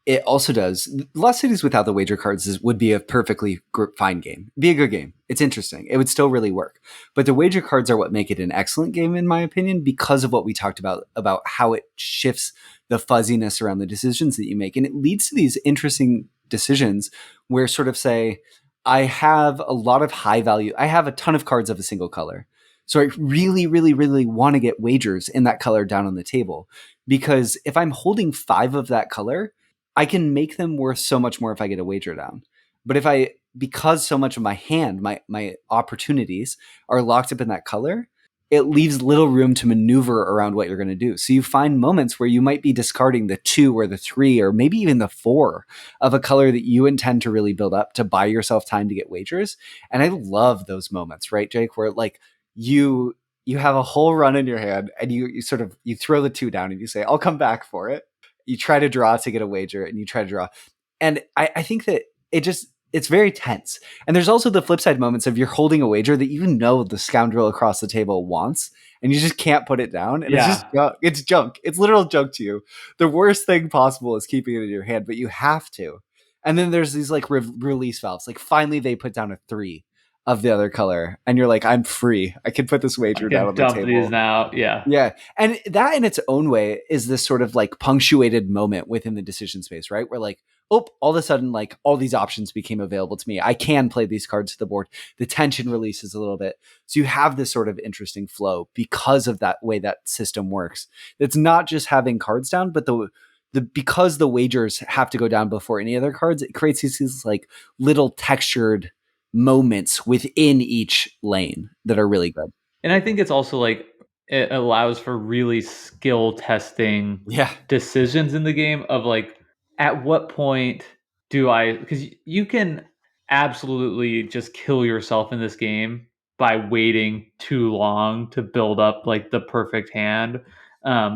[SPEAKER 1] it also does, Lost Cities without the wager cards would be a perfectly fine game. Be a good game. It's interesting. It would still really work. But the wager cards are what make it an excellent game, in my opinion, because of what we talked about how it shifts the fuzziness around the decisions that you make. And it leads to these interesting decisions where sort of say, I have a lot of high value, I have a ton of cards of a single color. So I really, really, really want to get wagers in that color down on the table. Because if I'm holding 5 of that color, I can make them worth so much more if I get a wager down. But if I, because so much of my hand, my opportunities are locked up in that color, it leaves little room to maneuver around what you're going to do. So you find moments where you might be discarding the 2 or the 3 or maybe even the 4 of a color that you intend to really build up to buy yourself time to get wagers. And I love those moments, right, Jake, where like you have a whole run in your hand and you sort of you throw the 2 down and you say, I'll come back for it. You try to draw to get a wager and you try to draw. And I think that it's very tense. And there's also the flip side moments of you're holding a wager that you know the scoundrel across the table wants, and you just can't put it down. And it's just
[SPEAKER 2] Yeah,
[SPEAKER 1] junk. It's junk. It's literal junk to you. The worst thing possible is keeping it in your hand, but you have to. And then there's these like release valves. Like finally they put down a 3 of the other color, and you're like, I'm free. I can put this
[SPEAKER 2] I
[SPEAKER 1] wager down
[SPEAKER 2] can
[SPEAKER 1] on the
[SPEAKER 2] dump these
[SPEAKER 1] table.
[SPEAKER 2] now. Yeah.
[SPEAKER 1] Yeah. And that in its own way is this sort of like punctuated moment within the decision space, right? Where like, oh, all of a sudden, like all these options became available to me. I can play these cards to the board. The tension releases a little bit. So you have this sort of interesting flow because of that way that system works. It's not just having cards down, but the because the wagers have to go down before any other cards, it creates these like little textured moments within each lane that are really good.
[SPEAKER 2] And I think it's also like it allows for really skill testing
[SPEAKER 1] Yeah.
[SPEAKER 2] decisions in the game of like at what point do I, because you can absolutely just kill yourself in this game by waiting too long to build up like the perfect hand,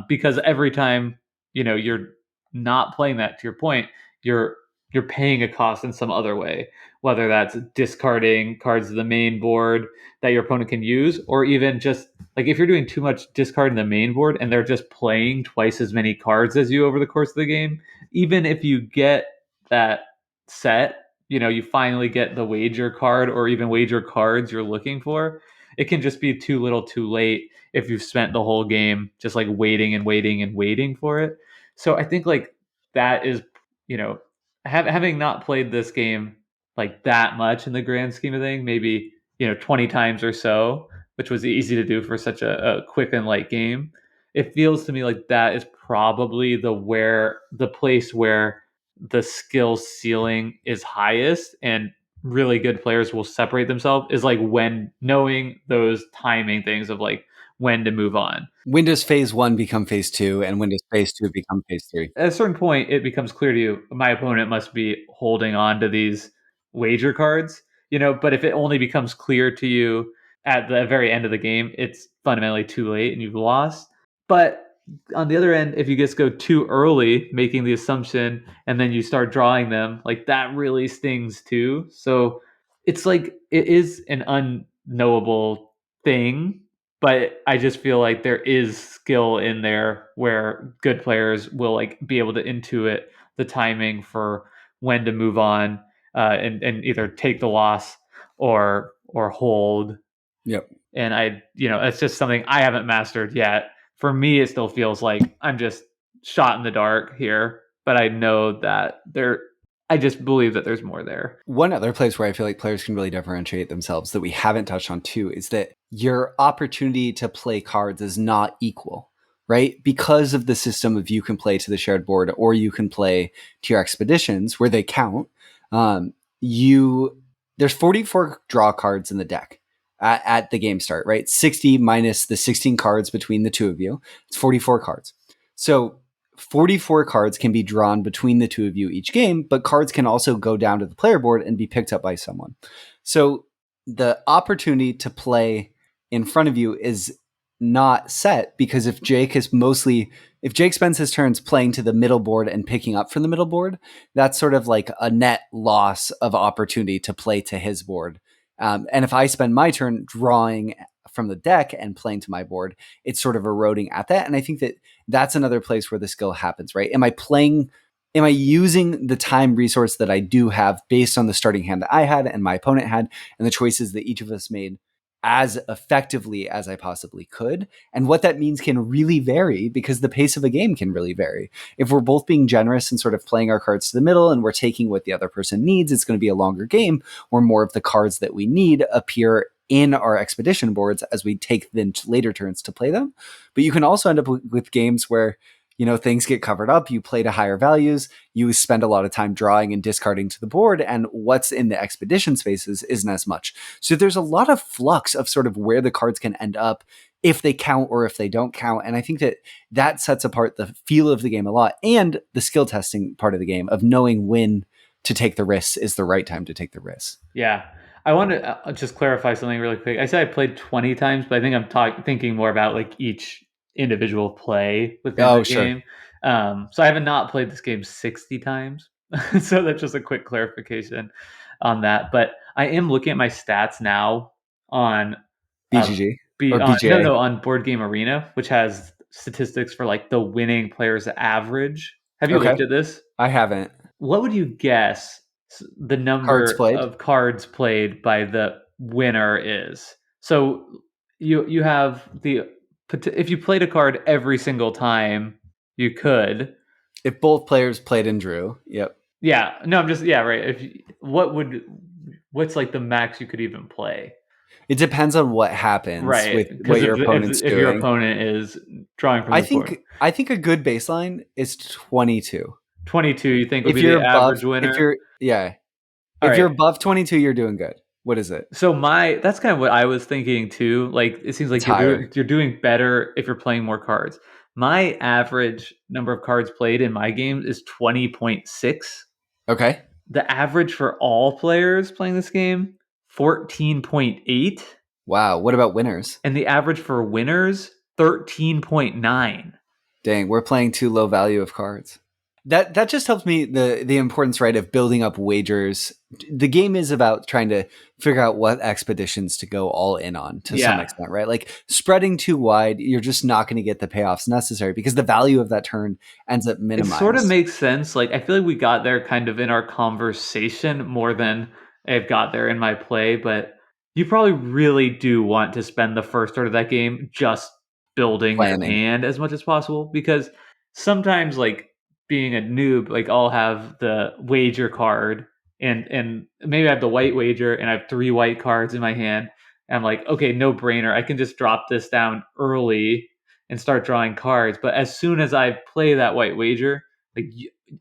[SPEAKER 2] because every time you're not playing that, to your point, you're you're paying a cost in some other way, whether that's discarding cards of the main board that your opponent can use, or even just like if you're doing too much discard in the main board and they're just playing twice as many cards as you over the course of the game, even if you get that set, you finally get the wager card or even wager cards you're looking for, it can just be too little too late if you've spent the whole game just like waiting and waiting and waiting for it. So I think like that is, you know, having not played this game like that much in the grand scheme of things, maybe 20 times or so, which was easy to do for such a quick and light game. It feels to me like that is probably the place where the skill ceiling is highest and really good players will separate themselves, is like when knowing those timing things of like when to move on.
[SPEAKER 1] When does phase 1 become phase 2, and when does phase 2 become phase 3?
[SPEAKER 2] At a certain point, it becomes clear to you, my opponent must be holding on to these wager cards, but if it only becomes clear to you at the very end of the game, it's fundamentally too late and you've lost. But on the other end, if you just go too early, making the assumption, and then you start drawing them, like that really stings too. So it's like it is an unknowable thing, but I just feel like there is skill in there where good players will like be able to intuit the timing for when to move on, and either take the loss or hold.
[SPEAKER 1] Yep.
[SPEAKER 2] And it's just something I haven't mastered yet. For me, it still feels like I'm just shot in the dark here, but I know that I just believe that there's more there.
[SPEAKER 1] One other place where I feel like players can really differentiate themselves that we haven't touched on too is that your opportunity to play cards is not equal, right? Because of the system of you can play to the shared board or you can play to your expeditions where they count. You There's 44 draw cards in the deck at the game start, right? 60 minus the 16 cards between the two of you. It's 44 cards. So 44 cards can be drawn between the two of you each game, but cards can also go down to the player board and be picked up by someone. So the opportunity to play in front of you is not set because if Jake spends his turns playing to the middle board and picking up from the middle board, that's sort of like a net loss of opportunity to play to his board. And if I spend my turn drawing from the deck and playing to my board, it's sort of eroding at that. And I think that that's another place where the skill happens, right? Am I using the time resource that I do have based on the starting hand that I had and my opponent had and the choices that each of us made as effectively as I possibly could? And what that means can really vary because the pace of a game can really vary. If we're both being generous and sort of playing our cards to the middle and we're taking what the other person needs, it's going to be a longer game where more of the cards that we need appear in our expedition boards as we take the later turns to play them. But you can also end up with games where things get covered up, you play to higher values, you spend a lot of time drawing and discarding to the board, and what's in the expedition spaces isn't as much. So there's a lot of flux of sort of where the cards can end up if they count or if they don't count. And I think that sets apart the feel of the game a lot and the skill testing part of the game of knowing when to take the risks is the right time to take the risks.
[SPEAKER 2] Yeah. I want to just clarify something really quick. I said I played 20 times, but I think I'm thinking more about like each individual play within
[SPEAKER 1] Oh,
[SPEAKER 2] the
[SPEAKER 1] sure.
[SPEAKER 2] game. So I have not played this game 60 times. So that's just a quick clarification on that. But I am looking at my stats now on
[SPEAKER 1] BGG or
[SPEAKER 2] no,
[SPEAKER 1] BGA.
[SPEAKER 2] no, on Board Game Arena, which has statistics for like the winning player's average. Have you
[SPEAKER 1] Okay.
[SPEAKER 2] looked at this?
[SPEAKER 1] I haven't.
[SPEAKER 2] What would you guess the
[SPEAKER 1] Cards
[SPEAKER 2] number
[SPEAKER 1] played.
[SPEAKER 2] of cards played by the winner is? So you have if you played a card every single time, you could.
[SPEAKER 1] If both players played and drew. Yep.
[SPEAKER 2] Yeah, no, I'm just right. What's like the max you could even play?
[SPEAKER 1] It depends on what happens
[SPEAKER 2] Right,
[SPEAKER 1] with what
[SPEAKER 2] because
[SPEAKER 1] your opponent's
[SPEAKER 2] if your
[SPEAKER 1] doing.
[SPEAKER 2] opponent is drawing from
[SPEAKER 1] I
[SPEAKER 2] the board,
[SPEAKER 1] think I think a good baseline is 22.
[SPEAKER 2] 22, you think would
[SPEAKER 1] If
[SPEAKER 2] be
[SPEAKER 1] you're
[SPEAKER 2] the
[SPEAKER 1] above
[SPEAKER 2] average winner?
[SPEAKER 1] if you're yeah,
[SPEAKER 2] All
[SPEAKER 1] if you're
[SPEAKER 2] right.
[SPEAKER 1] above 22, you're doing good. What is it?
[SPEAKER 2] So that's kind of what I was thinking too. Like it seems
[SPEAKER 1] It's
[SPEAKER 2] like
[SPEAKER 1] higher.
[SPEAKER 2] you're doing better if you're playing more cards. My average number of cards played in my games is 20.6.
[SPEAKER 1] Okay.
[SPEAKER 2] The average for all players playing this game 14.8,
[SPEAKER 1] Wow. What about winners?
[SPEAKER 2] and the average for winners 13.9.
[SPEAKER 1] Dang, we're playing too low value of cards. That just helps me the importance, right, of building up wagers. The game is about trying to figure out what expeditions to go all in on to some
[SPEAKER 2] Yeah.
[SPEAKER 1] extent, right? Like spreading too wide, you're just not going to get the payoffs necessary because the value of that turn ends up
[SPEAKER 2] It sort of
[SPEAKER 1] minimized.
[SPEAKER 2] makes sense. Like I feel like we got there kind of in our conversation more than I've got there in my play, but you probably really do want to spend the first third of that game just building your
[SPEAKER 1] Planning.
[SPEAKER 2] hand as much as possible because sometimes like being a noob, like I'll have the wager card and maybe I have the white wager and I have 3 white cards in my hand. And I'm like, okay, no brainer. I can just drop this down early and start drawing cards. But as soon as I play that white wager, like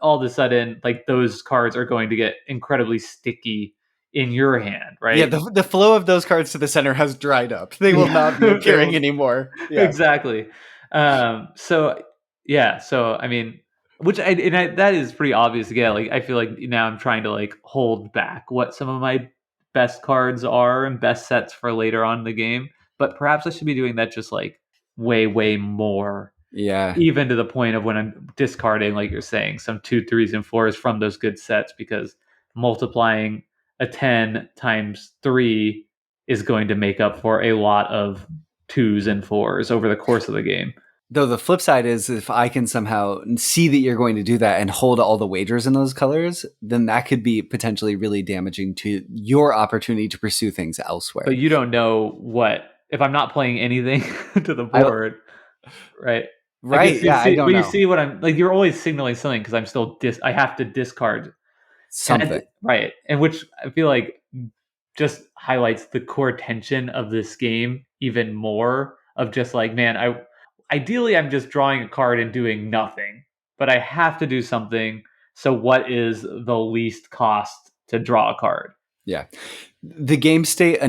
[SPEAKER 2] all of a sudden, like those cards are going to get incredibly sticky in your hand,
[SPEAKER 1] Yeah,
[SPEAKER 2] right?
[SPEAKER 1] the flow of those cards to the center has dried up. They will not be
[SPEAKER 2] Yeah,
[SPEAKER 1] appearing anymore. Yeah.
[SPEAKER 2] exactly. So yeah, so I mean, that is pretty obvious. Again, like I feel like now I'm trying to like hold back what some of my best cards are and best sets for later on in the game. But perhaps I should be doing that just like way more,
[SPEAKER 1] Yeah.
[SPEAKER 2] even to the point of when I'm discarding, like you're saying, some 2s, 3s, and 4s from those good sets because multiplying a 10 times 3 is going to make up for a lot of 2s and 4s over the course of the game.
[SPEAKER 1] Though the flip side is if I can somehow see that you're going to do that and hold all the wagers in those colors, then that could be potentially really damaging to your opportunity to pursue things
[SPEAKER 2] But
[SPEAKER 1] elsewhere.
[SPEAKER 2] you don't know what if I'm not playing anything to the
[SPEAKER 1] I don't,
[SPEAKER 2] board, right? I guess
[SPEAKER 1] right.
[SPEAKER 2] you
[SPEAKER 1] Yeah, I
[SPEAKER 2] see,
[SPEAKER 1] don't
[SPEAKER 2] but you
[SPEAKER 1] know.
[SPEAKER 2] see what I'm like. You're always signaling something because I'm still I have to discard, and
[SPEAKER 1] Something.
[SPEAKER 2] right, and which I feel like just highlights the core tension of this game even more. Of just like, man, I ideally I'm just drawing a card and doing nothing, but I have to do something. So what is the least cost to draw a card?
[SPEAKER 1] Yeah. The game state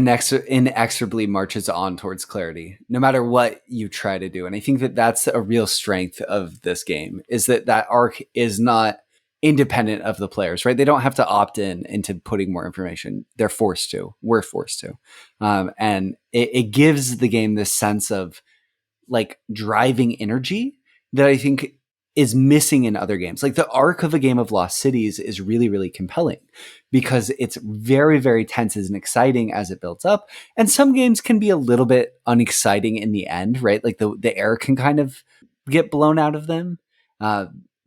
[SPEAKER 1] inexorably marches on towards clarity, no matter what you try to do. And I think that that's a real strength of this game is that that arc is not independent of the players, right? They don't have to opt in into putting more information. They're forced to. We're forced to. And it gives the game this sense of like driving energy that I think is missing in other games. Like the arc of a game of Lost Cities is really, really compelling because it's very, very tense and exciting as it builds up. And some games can be a little bit unexciting in the end, right? Like the air can kind of get blown out of them.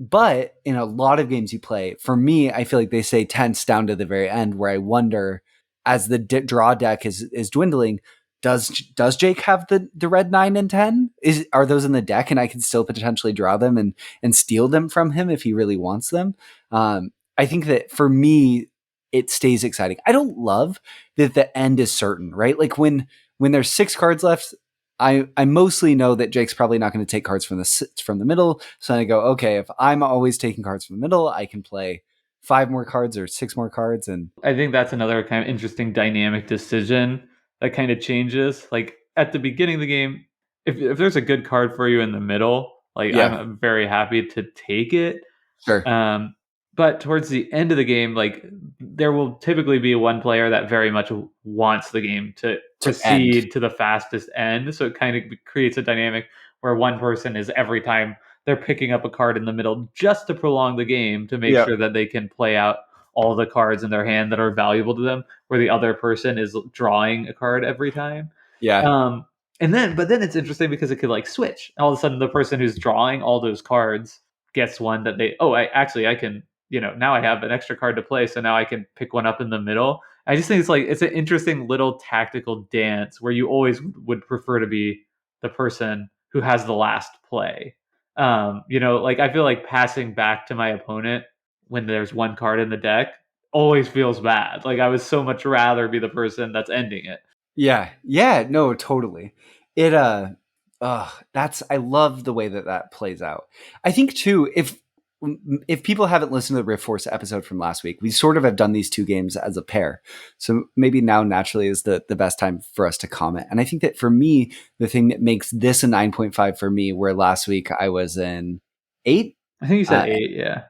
[SPEAKER 1] But in a lot of games you play, for me, I feel like they say tense down to the very end, where I wonder as the draw deck is dwindling, does Jake have the red 9 and 10? Are those in the deck and I can still potentially draw them and steal them from him if he really wants them? I think that for me it stays exciting. I don't love that the end is certain, right? Like when there's 6 cards left, I mostly know that Jake's probably not going to take cards from the middle. So I go, okay, if I'm always taking cards from the middle, I can play 5 more cards or 6 more cards. And
[SPEAKER 2] I think that's another kind of interesting dynamic decision that kind of changes. Like at the beginning of the game, if there's a good card for you in the middle, like
[SPEAKER 1] yeah,
[SPEAKER 2] I'm very happy to take it.
[SPEAKER 1] sure.
[SPEAKER 2] Um, but towards the end of the game, like there will typically be one player that very much wants the game to
[SPEAKER 1] To end.
[SPEAKER 2] proceed to the fastest end. So it kind of creates a dynamic where one person is every time they're picking up a card in the middle just to prolong the game to make
[SPEAKER 1] Yeah.
[SPEAKER 2] sure that they can play out all the cards in their hand that are valuable to them, where the other person is drawing a card every time.
[SPEAKER 1] Yeah.
[SPEAKER 2] Um, but then it's interesting because it could like switch. All of a sudden, the person who's drawing all those cards gets one that I can, now I have an extra card to play, so now I can pick one up in the middle. I just think it's an interesting little tactical dance where you always would prefer to be the person who has the last play. Like I feel like passing back to my opponent when there's one card in the deck always feels bad. Like I would so much rather be the person that's ending it.
[SPEAKER 1] Yeah. Yeah. No, totally. It, that's, I love the way that that plays out. I think too, if people haven't listened to the Rift Force episode from last week, we sort of have done these two games as a pair. So maybe now naturally is the best time for us to comment. And I think that for me, the thing that makes this a 9.5 for me, where last week I was in 8,
[SPEAKER 2] I think you said
[SPEAKER 1] uh,
[SPEAKER 2] 8, yeah.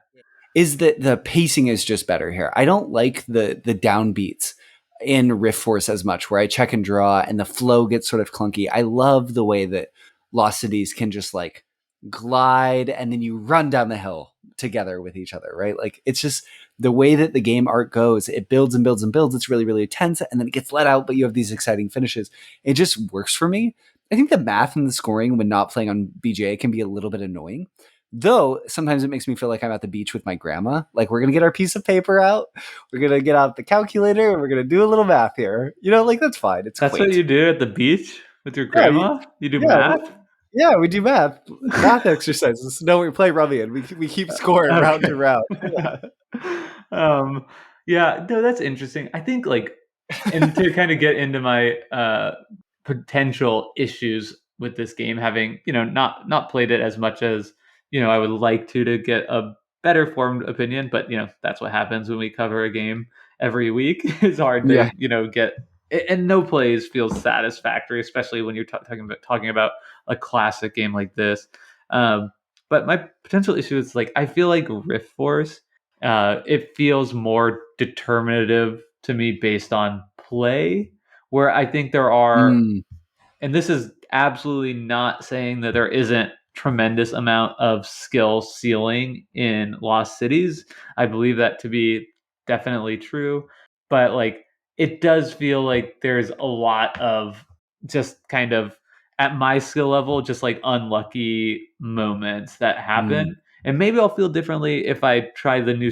[SPEAKER 1] is that the pacing is just better here. I don't like the downbeats in Rift Force as much, where I check and draw and the flow gets sort of clunky. I love the way that Lost Cities can just like glide and then you run down the hill together with each other, right? Like it's just the way that the game art goes. It builds and builds and builds. It's really, really tense, and then it gets let out, but you have these exciting finishes. It just works for me. I think the math and the scoring when not playing on BGA can be a little bit annoying. Though sometimes it makes me feel like I'm at the beach with my grandma. Like we're gonna get our piece of paper out, we're gonna get out the calculator, and we're gonna do a little math here. Like that's fine. It's
[SPEAKER 2] That's what
[SPEAKER 1] quaint.
[SPEAKER 2] you do at the beach with your
[SPEAKER 1] Yeah,
[SPEAKER 2] grandma? You do
[SPEAKER 1] yeah,
[SPEAKER 2] math?
[SPEAKER 1] yeah. We do math exercises. No, we play rummy, and we keep score round to
[SPEAKER 2] Okay.
[SPEAKER 1] round. Yeah.
[SPEAKER 2] um, yeah, no, that's interesting. I think like, and to kind of get into my potential issues with this game, having not played it as much as I would like to get a better formed opinion, but that's what happens when we cover a game every week. It's hard to
[SPEAKER 1] Yeah.
[SPEAKER 2] get, and no plays feels satisfactory, especially when you're talking about a classic game like this. Um, but my potential issue is like I feel like Rift Force, it feels more determinative to me based on play, where I think there are,
[SPEAKER 1] Mm,
[SPEAKER 2] and this is absolutely not saying that there isn't tremendous amount of skill ceiling in Lost Cities. I believe that to be definitely true, but like it does feel like there's a lot of just kind of at my skill level, just like unlucky moments that
[SPEAKER 1] Mm,
[SPEAKER 2] happen. And maybe I'll feel differently if I try a new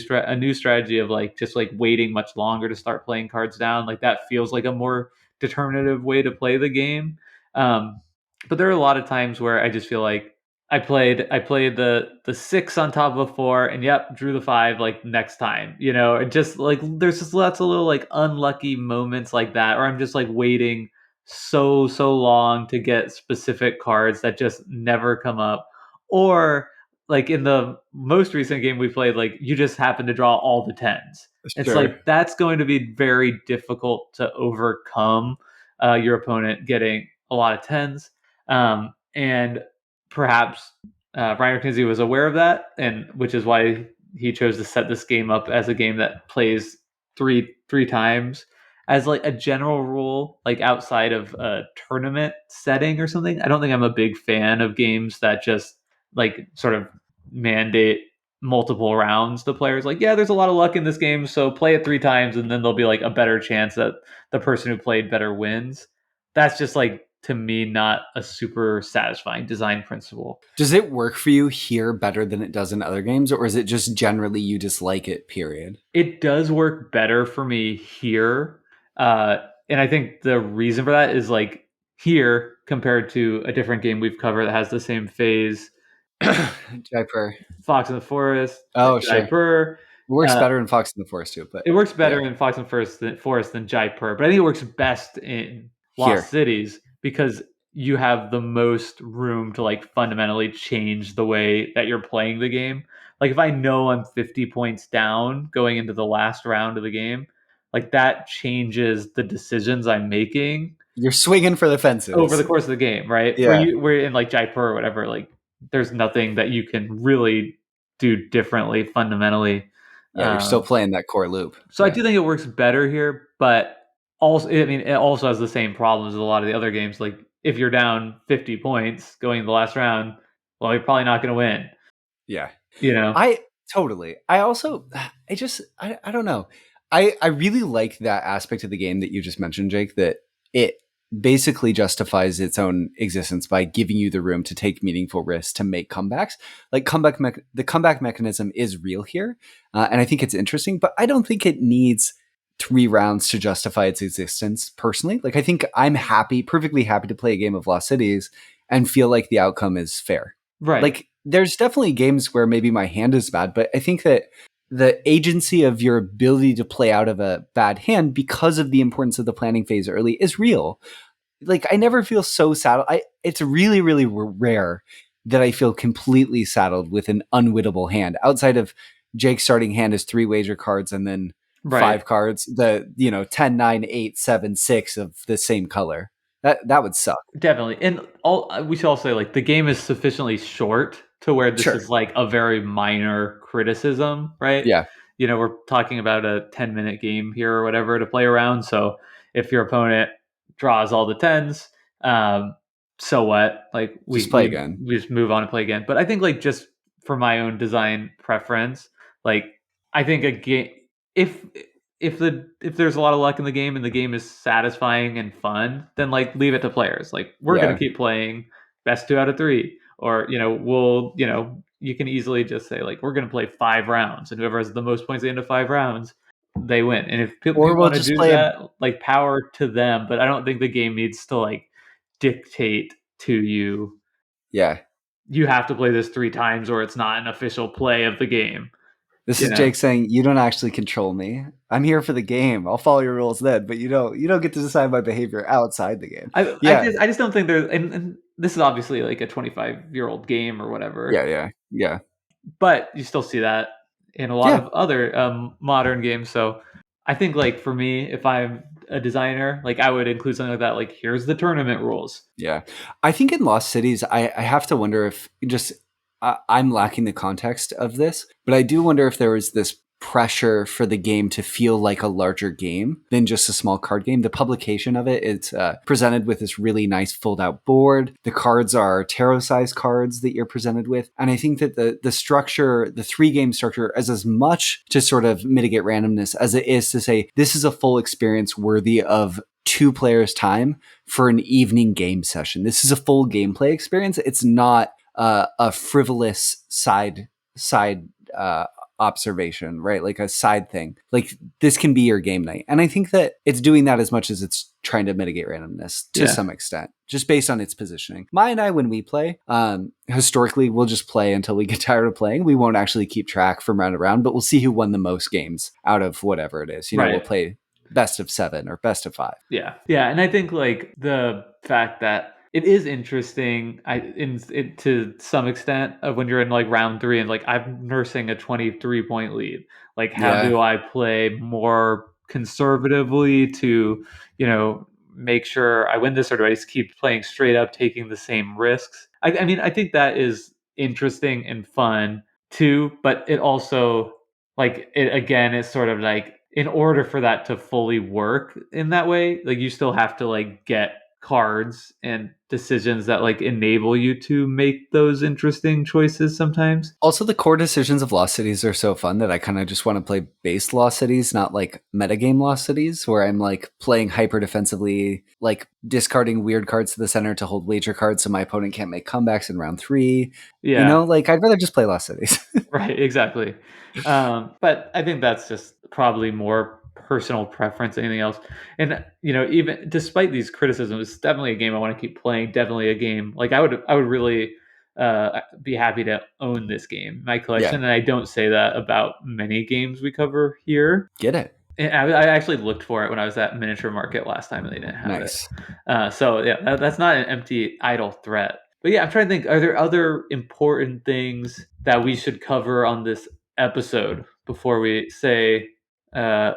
[SPEAKER 2] strategy of like just like waiting much longer to start playing cards down. Like that feels like a more determinative way to play the game. Um, but there are a lot of times where I just feel like I played the 6 on top of a 4, and yep, drew the 5 like next time. It just like there's just lots of little like unlucky moments like that, or I'm just like waiting so long to get specific cards that just never come up. Or like in the most recent game we played, like you just happen to draw all the tens. It's
[SPEAKER 1] sure.
[SPEAKER 2] like that's going to be very difficult to overcome your opponent getting a lot of tens. And perhaps Reiner Knizia was aware of that, and which is why he chose to set this game up as a game that plays three times. As like a general rule, like outside of a tournament setting or something, I don't think I'm a big fan of games that just like sort of mandate multiple rounds to players. Like, yeah, there's a lot of luck in this game, so play it 3 times, and then there'll be like a better chance that the person who played better wins. That's just like to me not a super satisfying design principle.
[SPEAKER 1] Does it work for you here better than it does in other games, or is it just generally you dislike it, period?
[SPEAKER 2] It does work better for me here. And I think the reason for that is like here compared to a different game we've covered that has the same phase,
[SPEAKER 1] Jaipur.
[SPEAKER 2] Fox in the Forest,
[SPEAKER 1] Oh, sure. It
[SPEAKER 2] Jaipur.
[SPEAKER 1] works
[SPEAKER 2] Uh,
[SPEAKER 1] better in Fox in the Forest too, but
[SPEAKER 2] it works better
[SPEAKER 1] yeah,
[SPEAKER 2] in Fox and Forest than Jaipur, but I think it works best in
[SPEAKER 1] here.
[SPEAKER 2] Lost Cities because you have the most room to like fundamentally change the way that you're playing the game. Like if I know I'm 50 points down going into the last round of the game, like that changes the decisions I'm making
[SPEAKER 1] You're swinging for the
[SPEAKER 2] over the
[SPEAKER 1] fences.
[SPEAKER 2] course of the game, right? Where
[SPEAKER 1] Yeah.
[SPEAKER 2] we're in like Jaipur or whatever, like there's nothing that you can really do differently fundamentally.
[SPEAKER 1] Yeah, you're still
[SPEAKER 2] Um,
[SPEAKER 1] playing that core loop.
[SPEAKER 2] so I
[SPEAKER 1] Yeah.
[SPEAKER 2] do think it works better here, but also, I mean, it also has the same problems as a lot of the other games. Like if you're down 50 points going to the last round, well, you're probably not going to win.
[SPEAKER 1] Yeah.
[SPEAKER 2] You know,
[SPEAKER 1] I totally. I also I don't know. I really like that aspect of the game that you just mentioned, Jake, that it basically justifies its own existence by giving you the room to take meaningful risks to make comebacks. Like the comeback mechanism is real here, and I think it's interesting. But I don't think it needs 3 rounds to justify its existence. Personally, like I think I'm happy, perfectly happy to play a game of Lost Cities and feel like the outcome is fair.
[SPEAKER 2] right?
[SPEAKER 1] Like there's definitely games where maybe my hand is bad, but I think that the agency of your ability to play out of a bad hand because of the importance of the planning phase early is real. Like I never feel so saddled. It's really rare that I feel completely saddled with an unwinnable hand outside of Jake's starting hand is 3 wager cards and then
[SPEAKER 2] Right.
[SPEAKER 1] 5 cards, the 10, 9, 8, 7, 6 of the same color. That would suck.
[SPEAKER 2] Definitely. And all we should all say like the game is sufficiently short to where this
[SPEAKER 1] Sure.
[SPEAKER 2] is like a very minor criticism, right?
[SPEAKER 1] Yeah.
[SPEAKER 2] We're talking about a 10-minute game here or whatever to play around. So if your opponent draws all the tens, so what? Like
[SPEAKER 1] Just play again.
[SPEAKER 2] we just move on and play again. But I think like just for my own design preference, like I think a game if if there's a lot of luck in the game and the game is satisfying and fun, then like leave it to players. Like we're gonna
[SPEAKER 1] Yeah.
[SPEAKER 2] keep playing best 2 out of 3, or we'll you can easily just say like we're gonna play 5 rounds, and whoever has the most points at the end of 5 rounds, they win. And if
[SPEAKER 1] Or
[SPEAKER 2] people
[SPEAKER 1] we'll
[SPEAKER 2] want to
[SPEAKER 1] just
[SPEAKER 2] do
[SPEAKER 1] play a
[SPEAKER 2] that, like power to them. But I don't think the game needs to like dictate to you.
[SPEAKER 1] yeah.
[SPEAKER 2] You have to play this 3 times, or it's not an official play of the game.
[SPEAKER 1] This
[SPEAKER 2] You
[SPEAKER 1] is
[SPEAKER 2] know.
[SPEAKER 1] Jake saying you don't actually control me. I'm here for the game. I'll follow your rules then, but you don't get to decide my behavior outside the game. Yeah.
[SPEAKER 2] I just don't think there's and this is obviously like a 25-year-old game or whatever,
[SPEAKER 1] Yeah.
[SPEAKER 2] but you still see that in a lot
[SPEAKER 1] Yeah.
[SPEAKER 2] of other modern games. So I think like for me, if I'm a designer, like I would include something like that. Like here's the tournament rules.
[SPEAKER 1] Yeah. I think in Lost Cities, I have to wonder if just I'm lacking the context of this, but I do wonder if there was this pressure for the game to feel like a larger game than just a small card game. The publication of it, it's presented with this really nice fold out board. The cards are tarot sized cards that you're presented with. And I think that the structure, the 3 game structure, is as much to sort of mitigate randomness as it is to say, this is a full experience worthy of two players' time for an evening game session. This is a full gameplay experience. It's not a frivolous side observation, right? Like a side thing. Like this can be your game night. And I think that it's doing that as much as it's trying to mitigate randomness to
[SPEAKER 2] Yeah.
[SPEAKER 1] some extent, just based on its positioning. Maya and I, when we play, historically, we'll just play until we get tired of playing. We won't actually keep track from round to round, but we'll see who won the most games out of whatever it is. You know, we'll
[SPEAKER 2] Right.
[SPEAKER 1] play best of 7 or best of 5.
[SPEAKER 2] Yeah. Yeah, and I think like the fact that it is interesting to some extent of when you're in like round 3 and like I'm nursing a 23-point lead. Like how
[SPEAKER 1] Yeah.
[SPEAKER 2] do I play more conservatively to, make sure I win this, or do I just keep playing straight up taking the same risks? I mean, I think that is interesting and fun too, but it also like it again is sort of like in order for that to fully work in that way, like you still have to like get cards and decisions that like enable you to make those interesting choices sometimes.
[SPEAKER 1] Also, the core decisions of Lost Cities are so fun that I kind of just want to play base Lost Cities, not like metagame Lost Cities, where I'm like playing hyper defensively, like discarding weird cards to the center to hold wager cards so my opponent can't make comebacks in round 3. You
[SPEAKER 2] Yeah,
[SPEAKER 1] know, like I'd rather just play Lost Cities.
[SPEAKER 2] right, exactly. But I think that's just probably more personal preference than anything else. And even despite these criticisms, it's definitely a game I want to keep playing. Definitely a game like I would really be happy to own this game in my
[SPEAKER 1] Yeah,
[SPEAKER 2] collection. And I don't say that about many games we cover here.
[SPEAKER 1] get it.
[SPEAKER 2] And I actually looked for it when I was at Miniature Market last time, and they didn't have it.
[SPEAKER 1] Nice.
[SPEAKER 2] So yeah, that's not an empty idle threat. But yeah, I'm trying to think. Are there other important things that we should cover on this episode before we say uh,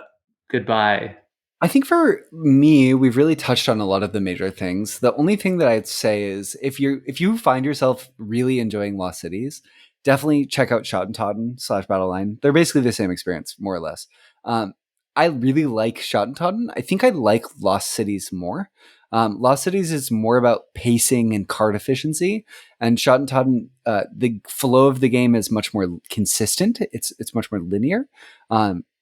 [SPEAKER 2] goodbye?
[SPEAKER 1] I think for me, we've really touched on a lot of the major things. The only thing that I'd say is if you find yourself really enjoying Lost Cities, definitely check out Schottentotten/Battleline. They're basically the same experience, more or less. I really like Schottentotten. I think I like Lost Cities more. Lost Cities is more about pacing and card efficiency, and Schottentotten, the flow of the game is much more consistent. It's much more linear.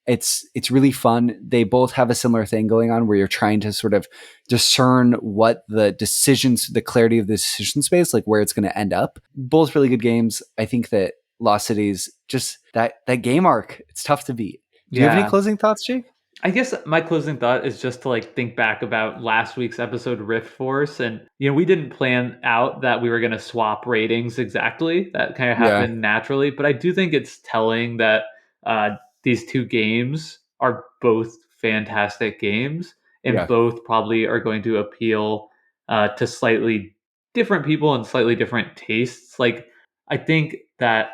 [SPEAKER 1] It's really fun. They both have a similar thing going on where you're trying to sort of discern what the decisions, the clarity of the decision space, like where it's going to end up. Both really good games. I think that Lost Cities, just that game arc, it's tough to beat. Do you have any
[SPEAKER 2] Yeah,
[SPEAKER 1] closing thoughts, Jake?
[SPEAKER 2] I guess my closing thought is just to like think back about last week's episode Rift Force, and we didn't plan out that we were going to swap ratings exactly. That kind of
[SPEAKER 1] Yeah,
[SPEAKER 2] happened naturally, but I do think it's telling that uh, these two games are both fantastic games, and
[SPEAKER 1] yeah,
[SPEAKER 2] both probably are going to appeal to slightly different people and slightly different tastes. Like I think that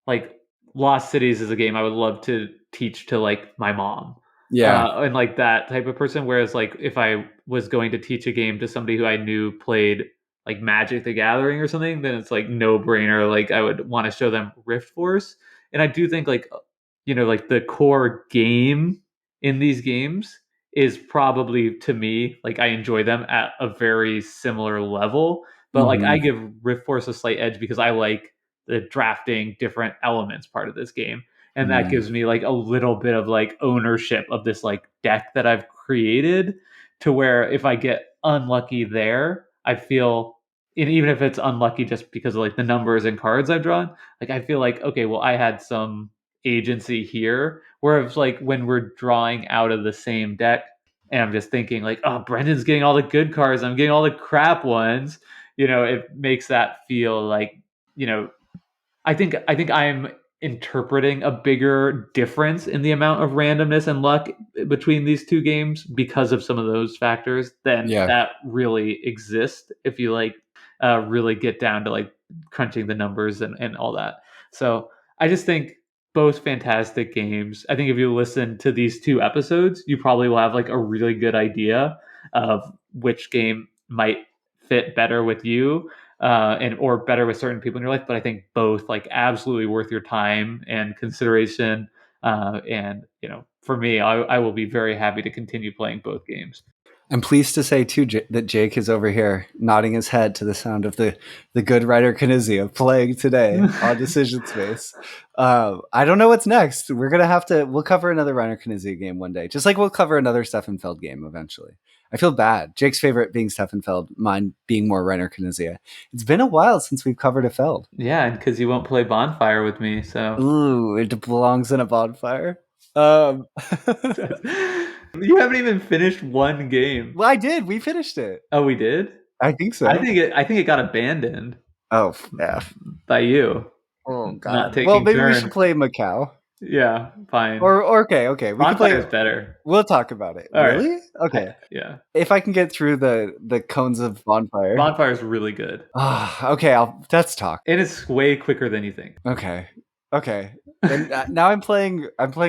[SPEAKER 2] like Lost Cities is a game I would love to teach to like my mom
[SPEAKER 1] yeah,
[SPEAKER 2] and like that type of person. Whereas like if I was going to teach a game to somebody who I knew played like Magic the Gathering or something, then it's like no brainer. Like I would want to show them Rift Force. And I do think like like the core game in these games is probably to me like I enjoy them at a very similar level. But like I
[SPEAKER 1] hmm,
[SPEAKER 2] give Rift Force a slight edge because I like the drafting different elements part of this game, and that
[SPEAKER 1] mm,
[SPEAKER 2] gives me like a little bit of like ownership of this like deck that I've created, to where if I get unlucky there, I feel, and even if it's unlucky just because of like the numbers and cards I've drawn, like I feel like okay, well I had some agency here. Whereas like when we're drawing out of the same deck and I'm just thinking like, oh, Brendan's getting all the good cards, I'm getting all the crap ones, it makes that feel like, you know, I think I'm interpreting a bigger difference in the amount of randomness and luck between these two games because of some of those factors than
[SPEAKER 1] yeah.
[SPEAKER 2] that really exist if you like really get down to like crunching the numbers and all that. So I just think both fantastic games. I think if you listen to these two episodes, you probably will have like a really good idea of which game might fit better with you and or better with certain people in your life. But I think both like absolutely worth your time and consideration. And for me, I will be very happy to continue playing both games.
[SPEAKER 1] I'm pleased to say too that Jake is over here nodding his head to the sound of the good Reiner Knizia playing today on Decision Space. I don't know what's next. We'll cover another Reiner Knizia game one day, just like we'll cover another Steffenfeld game eventually. I feel bad. Jake's favorite being Steffenfeld, mine being more Reiner Knizia. It's been a while since we've covered a Feld.
[SPEAKER 2] Yeah, because you won't play Bonfire with me, so.
[SPEAKER 1] Ooh, it belongs in a bonfire.
[SPEAKER 2] You haven't even finished one game.
[SPEAKER 1] Well, I did. We finished it.
[SPEAKER 2] Oh, we did?
[SPEAKER 1] I think so.
[SPEAKER 2] I think it got abandoned.
[SPEAKER 1] Oh, yeah.
[SPEAKER 2] By you.
[SPEAKER 1] Oh, God.
[SPEAKER 2] Not taking
[SPEAKER 1] well, maybe
[SPEAKER 2] turn.
[SPEAKER 1] we should play Macau.
[SPEAKER 2] Yeah, fine.
[SPEAKER 1] Or okay. We can play
[SPEAKER 2] it better.
[SPEAKER 1] We'll talk about it.
[SPEAKER 2] All
[SPEAKER 1] really?
[SPEAKER 2] Right.
[SPEAKER 1] Okay.
[SPEAKER 2] Yeah.
[SPEAKER 1] If I can get through the cones of bonfire.
[SPEAKER 2] Bonfire is really good.
[SPEAKER 1] Okay, let's talk.
[SPEAKER 2] It is way quicker than you think.
[SPEAKER 1] Okay. And now I'm playing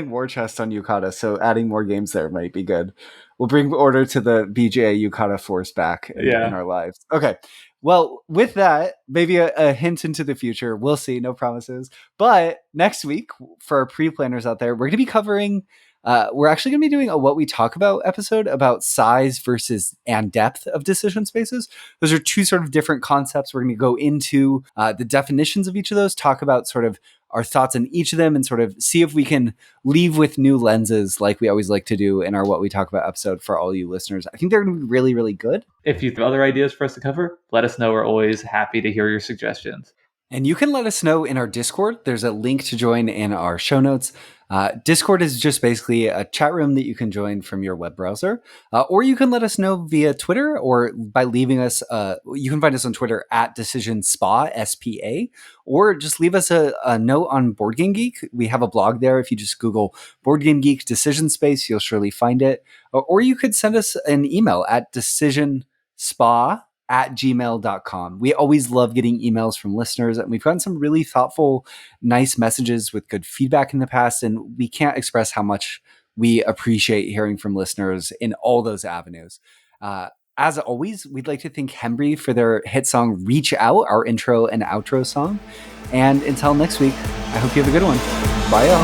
[SPEAKER 1] War Chest on Yukata, so adding more games there might be good. We'll bring order to the BJ Yukata force back in our lives. Okay. Well, with that, maybe a hint into the future. We'll see. No promises. But next week, for our pre-planners out there, we're going to be covering... we're actually going to be doing a What We Talk About episode about size versus and depth of decision spaces. Those are two sort of different concepts. We're going to go into the definitions of each of those, talk about sort of our thoughts on each of them, and sort of see if we can leave with new lenses like we always like to do in our What We Talk About episode for all you listeners. I think they're going to be really, really good.
[SPEAKER 2] If you have other ideas for us to cover, let us know. We're always happy to hear your suggestions.
[SPEAKER 1] And you can let us know in our Discord. There's a link to join in our show notes. Discord is just basically a chat room that you can join from your web browser. Or you can let us know via Twitter or by leaving us, you can find us on Twitter at DecisionSpa, S-P-A, or just leave us a note on Board Game Geek. We have a blog there. If you just Google Board Game Geek Decision Space, you'll surely find it. Or you could send us an email at decisionspa@gmail.com. We always love getting emails from listeners, and we've gotten some really thoughtful, nice messages with good feedback in the past, and we can't express how much we appreciate hearing from listeners in all those avenues. As always, we'd like to thank Hembry for their hit song Reach Out, our intro and outro song. And until next week, I hope you have a good one. Bye, y'all.